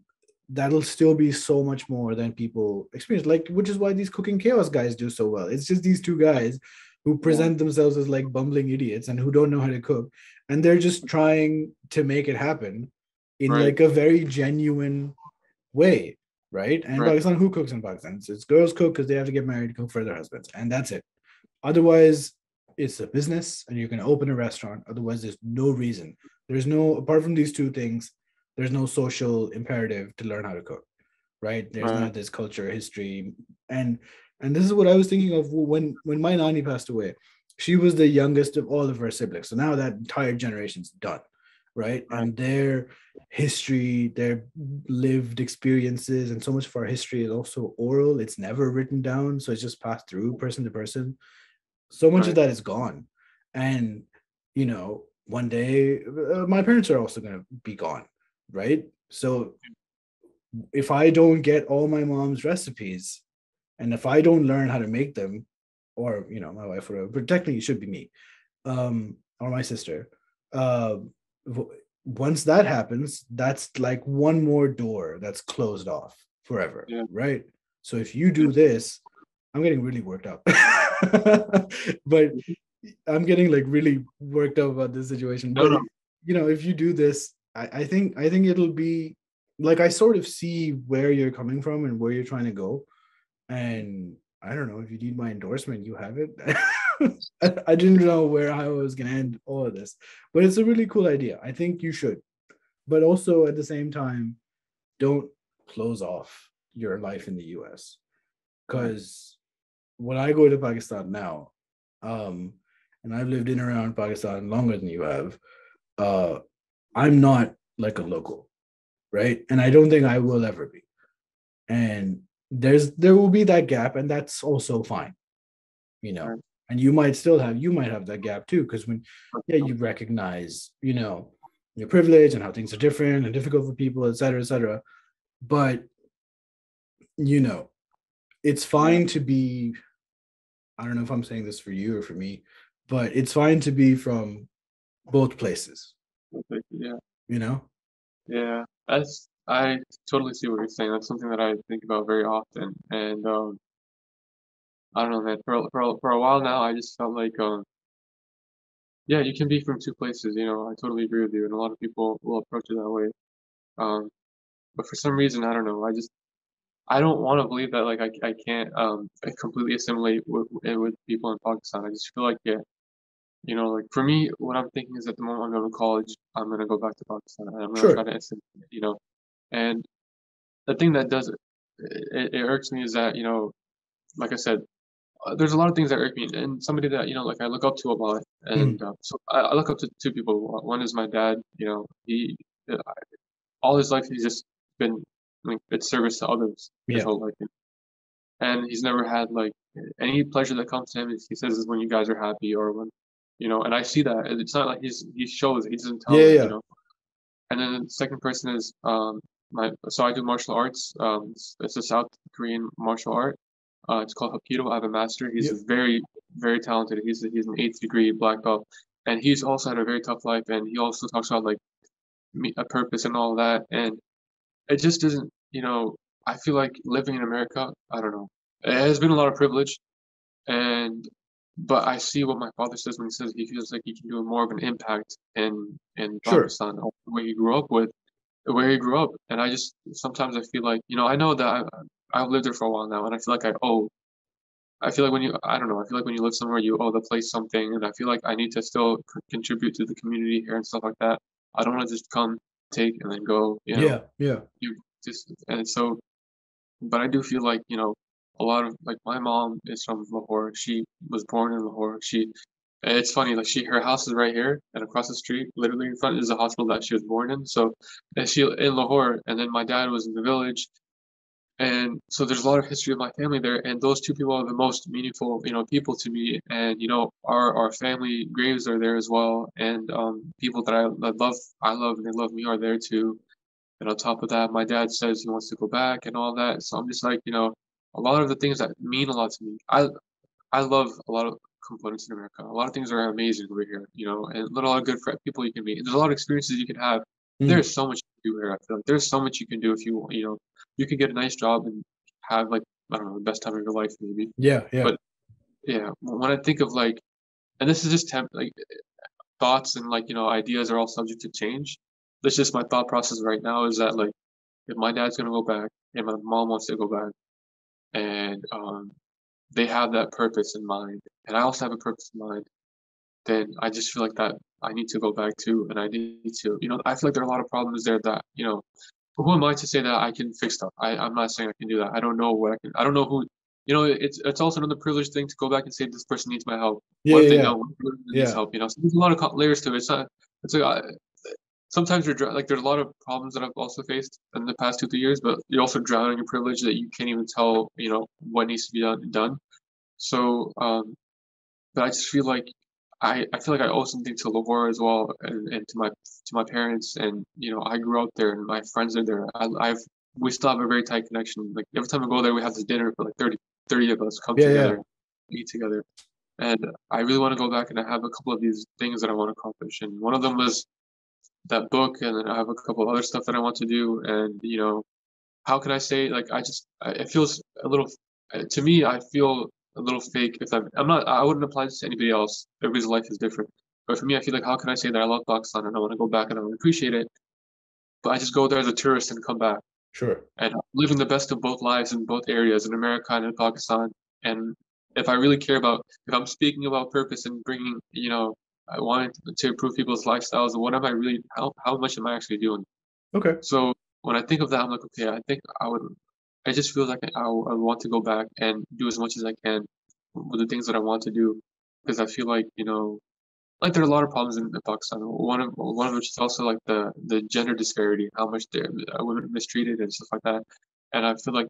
that'll still be so much more than people experience, like, which is why these cooking chaos guys do so well. It's just these two guys who Yeah. present themselves as like bumbling idiots and who don't know how to cook, and they're just trying to make it happen in Right. like a very genuine way, right? And Right. Pakistan, who cooks in Pakistan? It's girls cook because they have to get married to cook for their husbands, and that's it. Otherwise, it's a business and you're going to open a restaurant. Otherwise, there's no reason. There's no, apart from these two things, there's no social imperative to learn how to cook, right? There's Right. not this culture, history. And this is what I was thinking of when my nanny passed away. She was the youngest of all of her siblings. So now that entire generation's done, right? Right. And their history, their lived experiences, and so much of our history is also oral. It's never written down. So it's just passed through person to person. So much of Right. that is gone. And one day my parents are also going to be gone, right? So if I don't get all my mom's recipes, and if I don't learn how to make them, or my wife, or whatever, but technically it should be me, or my sister, uh once that happens, that's like one more door that's closed off forever, Yeah. right? So if you Yeah. do this, I'm getting really worked up. But I'm getting like really worked up about this situation. No, But no. if you do this, I think it'll be like, I sort of see where you're coming from and where you're trying to go. And I don't know if you need my endorsement, you have it. I didn't know where I was gonna end all of this, but it's a really cool idea. I think you should, but also at the same time, don't close off your life in the US, Right. because when I go to Pakistan now, um, and I've lived in around Pakistan longer than you have, uh, I'm not like a local, right? And I don't think I will ever be. And there will be that gap, and that's also fine, you know. Right. And you might have that gap too, because when, yeah, you recognize, your privilege and how things are different and difficult for people, et cetera, et cetera. But you know, it's Yeah. fine to be, I don't know if I'm saying this for you or for me, but it's fine to be from both places, Okay. Yeah. you know? Yeah. I totally see what you're saying. That's something that I think about very often. And I don't know, man. For a while now, I just felt like yeah, you can be from two places. I totally agree with you, and a lot of people will approach it that way. Um, but for some reason, I don't know. I don't want to believe that like I can't completely assimilate with people in Pakistan. I just feel like, yeah, like for me, what I'm thinking is, at the moment I'm going to college, I'm gonna go back to Pakistan and I'm gonna try Sure. to assimilate. And the thing that does it irks me is that, like I said, there's a lot of things that irk me, and somebody that, like, I look up to a lot. Mhm. And so I look up to two people. One is my dad. He uh, all his life he's just been like it's service to others his Yeah. whole life, and he's never had like any pleasure that comes to him. He says is when you guys are happy, or when, and I see that. It's not like he shows, he doesn't Yeah, tell yeah, it. yeah. And then the second person is so I do martial arts. It's a South Korean martial art. It's called Hapkido. I have a master. He's Yep. a very, very talented. He's an eighth degree black belt, and he's also had a very tough life. And he also talks about like a purpose and all that. And it just doesn't, I feel like living in America, I don't know. It has been a lot of privilege, but I see what my father says when he says he feels like he can do more of an impact in Sure. Pakistan, where he grew up where he grew up. And I just sometimes I feel like, I know that I've lived there for a while now, and I feel like I feel like I don't know, I feel like when you live somewhere, you owe the place something, and I feel like I need to still contribute to the community here and stuff like that. I don't want to just come, take, and then go, Yeah. Yeah. and so, but I do feel like, a lot of, like, my mom is from Lahore. She was born in Lahore. It's funny, like, her house is right here, and across the street, literally in front, is the hospital that she was born in. So, and she in Lahore, and then my dad was in the village. And so there's a lot of history of my family there, and those two people are the most meaningful, people to me. And our family graves are there as well, and people that I love, and they love me are there too. And on top of that, my dad says he wants to go back and all that. So I'm just like, a lot of the things that mean a lot to me. I love a lot of components in America. A lot of things are amazing over here, and a lot of good people you can meet. There's a lot of experiences you can have. There's so much you can do here. I feel like there's so much you can do if you can get a nice job and have, like, I don't know, the best time of your life maybe. Yeah. Yeah. But yeah, when I think of, like, and this is just like thoughts and, like, ideas are all subject to change. That's just my thought process right now, is that, like, if my dad's gonna go back and my mom wants to go back, and they have that purpose in mind, and I also have a purpose in mind, then I just feel like that I need to go back too, and I need to, I feel like there are a lot of problems there that, who am I to say that I can fix stuff? I'm not saying I can do that. I don't know what I don't know who, it's also another privileged thing to go back and say this person needs my help. Yeah. What if they Yeah. don't? What if the person needs Yeah. help? So there's a lot of layers to it. It's not. It's like sometimes like, there's a lot of problems that I've also faced in the past 2 3 years, but you're also drowning in privilege that you can't even tell, what needs to be done. So, but I just feel like I feel like I owe something to Lahore as well, and to my parents, and I grew up there, and my friends are there. We still have a very tight connection. Like, every time we go there, we have this dinner for like 30 of us come Yeah. together, eat together, and I really want to go back, and I have a couple of these things that I want to accomplish, and one of them was that book, and then I have a couple of other stuff that I want to do, and how can I say, like, it feels a little, to me, I feel a little fake if I'm not, I wouldn't apply this to anybody else. Everybody's life is different. But for me, I feel like, how can I say that I love Pakistan and I want to go back and I want to appreciate it, but I just go there as a tourist and come back Sure. and living the best of both lives in both areas, in America and in Pakistan. And if I really care about, if I'm speaking about purpose and bringing, I want to improve people's lifestyles, what am I really, how much am I actually doing? Okay. So when I think of that, I'm like, okay, I think I just feel like I want to go back and do as much as I can with the things that I want to do, because I feel like, like, there are a lot of problems in Pakistan. One of which is also, like, the gender disparity, how much women are mistreated and stuff like that. And I feel like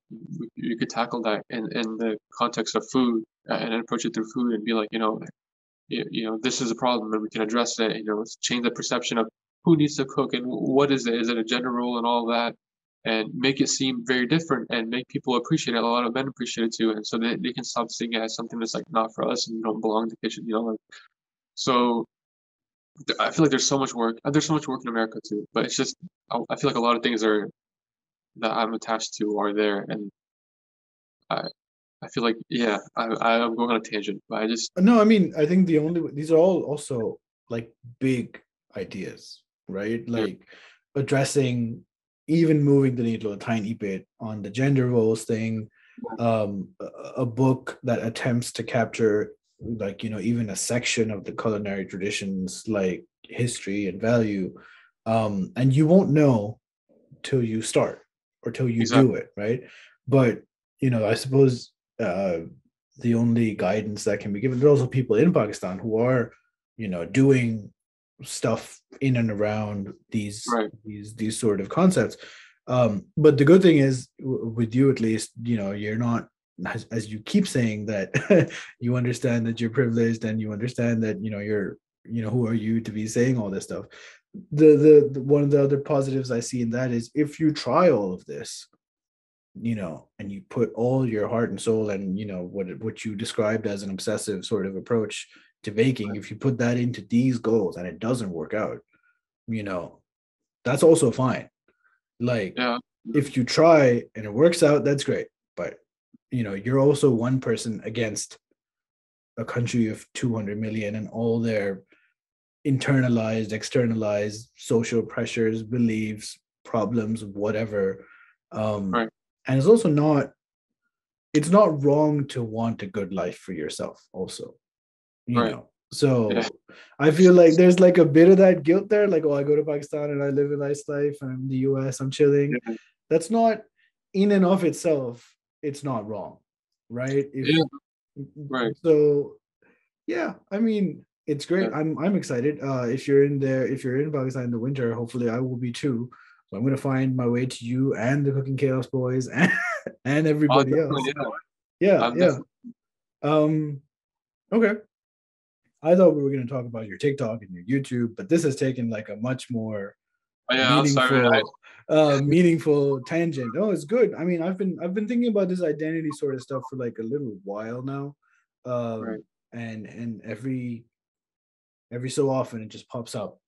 you could tackle that in the context of food, and approach it through food, and be like, this is a problem and we can address it. Change the perception of who needs to cook and what is it? Is it a gender role and all that? And make it seem very different and make people appreciate it. A lot of men appreciate it too, and so they can stop seeing it as something that's, like, not for us and you don't belong in the kitchen. Like, so I feel like there's so much work. There's so much work in America too, but it's just I feel like a lot of things are that I'm attached to are there, and I I feel like, yeah, I'm going on a tangent, but I just No, I mean, I think these are all also, like, big ideas, right? Like, addressing, even moving the needle a tiny bit on the gender roles thing, a book that attempts to capture, like, even a section of the culinary traditions, like history and value, and you won't know till you start or till you do it, right? But I suppose the only guidance that can be given, there's also people in Pakistan who are doing stuff in and around these sort of concepts, but the good thing is, with you at least, you're not, as you keep saying, that you understand that you're privileged, and you understand that you're who are you to be saying all this stuff. the one of the other positives I see in that is if you try all of this, and you put all your heart and soul and what you described as an obsessive sort of approach to baking, if you put that into these goals and it doesn't work out, that's also fine. Like, Yeah. if you try and it works out, that's great. But you're also one person against a country of 200 million and all their internalized, externalized social pressures, beliefs, problems, whatever. Right. And it's not wrong to want a good life for yourself also, Right. So Yeah. I feel like there's like a bit of that guilt there, like, oh, I go to Pakistan and I live a nice life, and I'm in the US, I'm chilling. Yeah. That's not, in and of itself, it's not wrong, right? Yeah. Right. So yeah, I mean, it's great. Yeah. I'm excited. If you're in Pakistan in the winter, hopefully I will be too. So I'm gonna find my way to you and the Cooking Chaos boys and everybody else. Definitely, yeah. Yeah, I'm yeah. definitely. Okay. I thought we were gonna talk about your TikTok and your YouTube, but this has taken like a much more Oh, yeah, I'm sorry, man. meaningful tangent. Oh, it's good. I mean, I've been thinking about this identity sort of stuff for like a little while now. Right. And every so often it just pops up,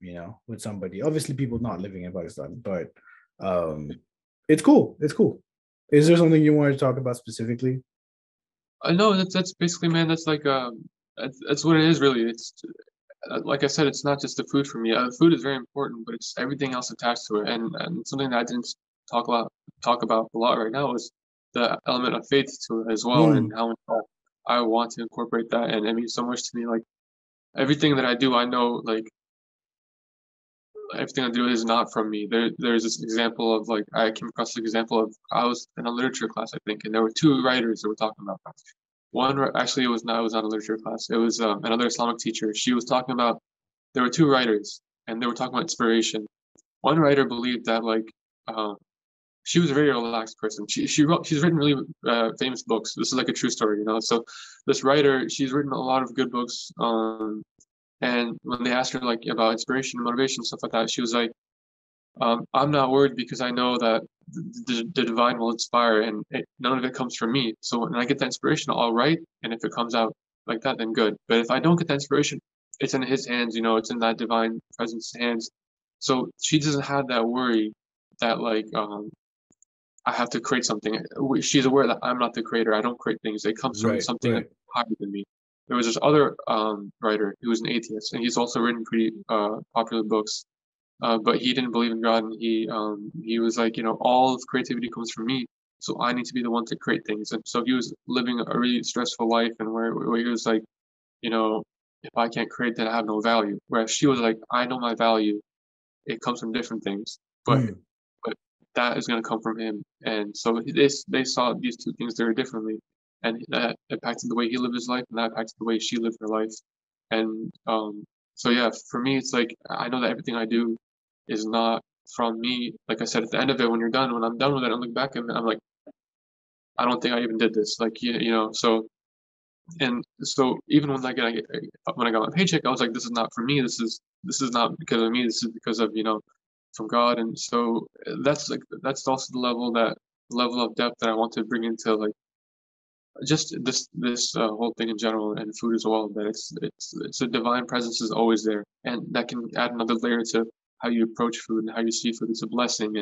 with somebody. Obviously, people not living in Pakistan, but it's cool. It's cool. Is there something you wanted to talk about specifically? I know that's basically, man. That's like that's what it is, really. It's like I said, it's not just the food for me. The food is very important, but it's everything else attached to it. And something that I didn't talk about a lot right now is the element of faith to it as well, and Mm, how much I want to incorporate that, and it means so much to me. Like everything that I do, I know like everything I do is not from me. There's this example of like I came across the example of I was in a literature class, I think, and there were two writers that were talking about that. Actually, it was not a literature class. It was another Islamic teacher. She was talking about there were two writers, and they were talking about inspiration. One writer believed that like um, she was a very relaxed person. She's written really famous books. This is like a true story, So this writer, she's written a lot of good books. And when they asked her like about inspiration and motivation stuff like that, she was like, I'm not worried because I know that the divine will inspire, and none of it comes from me. So when I get that inspiration, I'll write, and if it comes out like that, then good. But if I don't get that inspiration, it's in His hands. It's in that divine presence hands. So she doesn't have that worry that like I have to create something. She's aware that I'm not the creator. I don't create things. It comes from right, something right. higher than me. There was this other writer who was an atheist, and he's also written pretty popular books, but he didn't believe in God, and he was like, all of creativity comes from me, so I need to be the one to create things. And so he was living a really stressful life, and where he was like, you know, if I can't create, then I have no value. Whereas she was like, I know my value. It comes from different things, but Mm, but that is going to come from him. And so they saw these two things very differently, and that impacted the way he lived his life, and that impacted the way she lived her life. And so yeah, for me, it's like I know that everything I do is not from me. Like I said, at the end of it, when I'm done with it, I look back and I'm like, I don't think I even did this. Like so and so even when I got my paycheck, I was like, this is not for me. This is not because of me. This is because of from God. And so that's also the level of depth that I want to bring into like just this whole thing in general and food as well. That it's a divine presence is always there, and that can add another layer to how you approach food and how you see food. It's a blessing,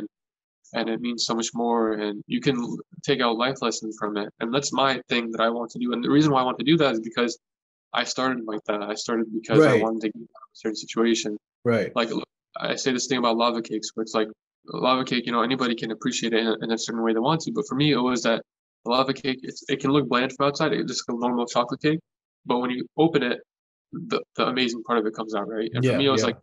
and it means so much more, and you can take out life lessons from it. And that's my thing that I want to do. And the reason why I want to do that is because I started like that. I started because I right, wanted to get out of a certain situation. right. Like I say this thing about lava cakes, where it's like a lava cake, anybody can appreciate it in a certain way they want to. But for me, it was that the lava cake, it can look bland from outside, it's just a normal chocolate cake. But when you open it, the amazing part of it comes out, right? And for Yeah, me, it was yeah. like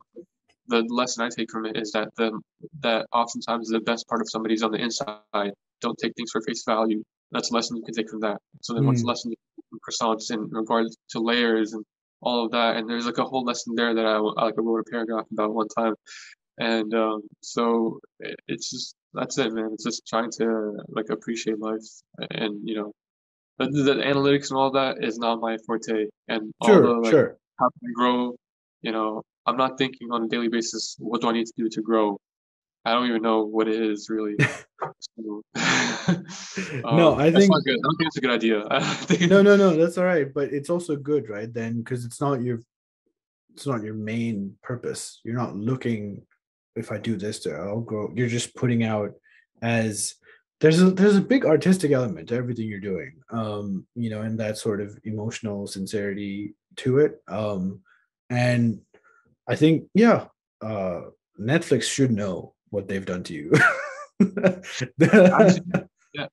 the lesson I take from it is that oftentimes the best part of somebody's on the inside. Don't take things for face value. That's a lesson you can take from that. So then what's the Mm, lesson you take from croissants in regards to layers and all of that? And there's like a whole lesson there that I wrote a paragraph about one time. And so it's just that's it, man. It's just trying to like appreciate life, and the analytics and all that is not my forte. And all the sure, like sure. how can I grow, you know, I'm not thinking on a daily basis, what do I need to do to grow? I don't even know what it is really. So, No, I that's think not good. I don't think it's a good idea. no, that's all right. But it's also good, right? Then because it's not your main purpose. You're not looking, if I do this, I'll grow. You're just putting out as there's a big artistic element to everything you're doing. And that sort of emotional sincerity to it. And I think, yeah, Netflix should know what they've done to you. Actually, yeah.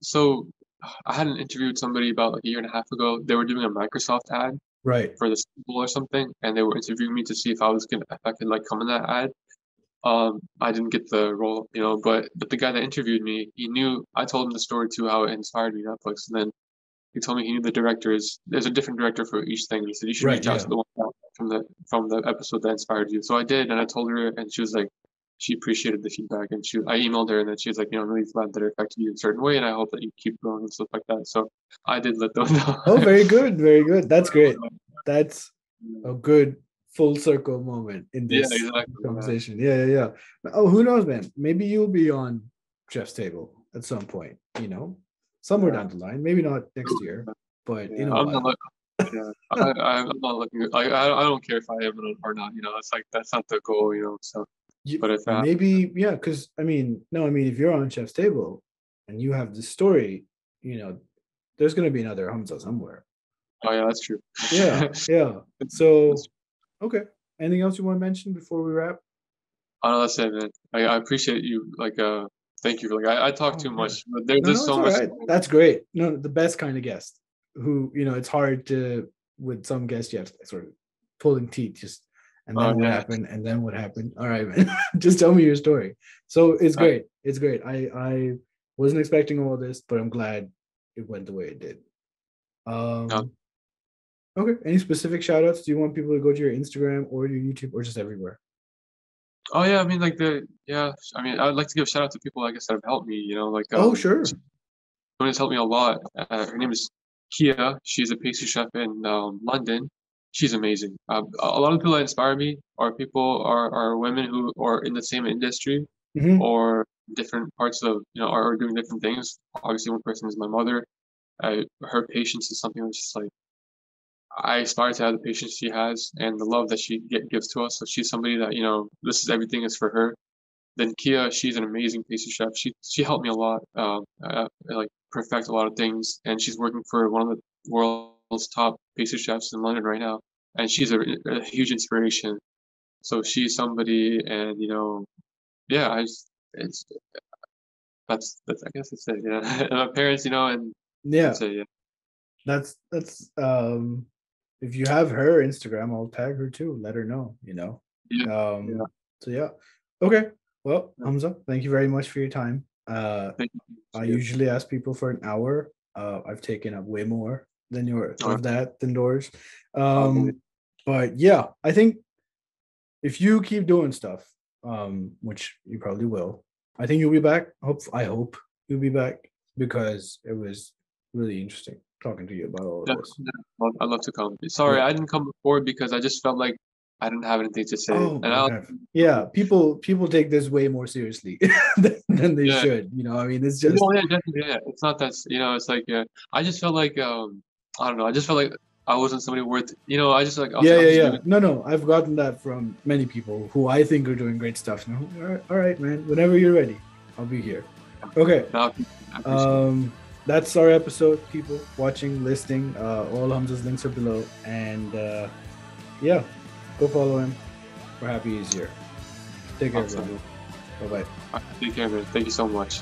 So I had an interview with somebody about like a year and a half ago. They were doing a Microsoft ad Right. for the Super Bowl or something, and they were interviewing me to see if I could like come in that ad. I didn't get the role, but the guy that interviewed me, he knew. I told him the story too, how it inspired me Netflix, and then he told me he knew the directors. There's a different director for each thing. He said you should Right. reach out Yeah. to the one from the episode that inspired you. So I did, and I told her, and she was like, she appreciated the feedback, and I emailed her, and then she was like, I'm really glad that it affected you in a certain way, and I hope that you keep growing and stuff like that. So I did let them know. Oh, very good, very good. That's great. That's a good full circle moment in this conversation. Yeah. Oh, who knows, man? Maybe you'll be on Chef's Table at some point. Somewhere down the line. Maybe not next year, but in a while. I'm not looking. Like I don't care if I am or not. It's like that's not the goal. So. But if maybe, yeah, because if you're on Chef's Table and you have this story, there's going to be another Hamza somewhere. Oh yeah, that's true. Yeah. So, okay. Anything else you want to mention before we wrap? Oh no, that's it, man. I appreciate you. Thank you. I talk too much, but there's just so much. Right. That's great. No, the best kind of guest. Who it's hard to with some guests you have to sort of pulling teeth just. And then what happened? And then what happened? All right, man. Just tell me your story. So it's great. It's great. I wasn't expecting all this, but I'm glad it went the way it did. Okay. Any specific shout outs? Do you want people to go to your Instagram or your YouTube or just everywhere? Oh yeah, I mean I'd like to give a shout out to people, like I said, have helped me, Sure. Someone has helped me a lot. Her name is Kia. She's a pastry chef in London. She's amazing. A lot of people that inspire me are women who are in the same industry or different parts of, are doing different things. Obviously, one person is my mother. Her patience is something that's just like, I aspire to have the patience she has and the love that she gives to us. So she's somebody that, this is everything is for her. Then Kia, she's an amazing pastry chef. She helped me a lot, perfect a lot of things. And she's working for one of the world's top pastry chefs in London right now. And she's a huge inspiration. So she's somebody, and that's I guess that's it. Yeah, and my parents, and that's it, yeah. That's if you have her Instagram, I'll tag her too. Let her know. So yeah. Okay. Well, Hamza, thank you very much for your time. I usually ask people for an hour. I've taken up way more than yours. But yeah, I think if you keep doing stuff, which you probably will, I think you'll be back. I hope you'll be back because it was really interesting talking to you about all of this. I'd love to come. Sorry, I didn't come before because I just felt like I didn't have anything to say. People take this way more seriously than they should. It's just definitely. It's not that. It's like I just felt like I don't know. I just felt like I wasn't somebody worth. I just like No, I've gotten that from many people who I think are doing great stuff. No, all right, man. Whenever you're ready, I'll be here. Okay. That's our episode, people watching, listening. All Hamza's links are below, and go follow him. We're happy he's here. Take care, everyone. Bye-bye. Take care, man. Thank you so much.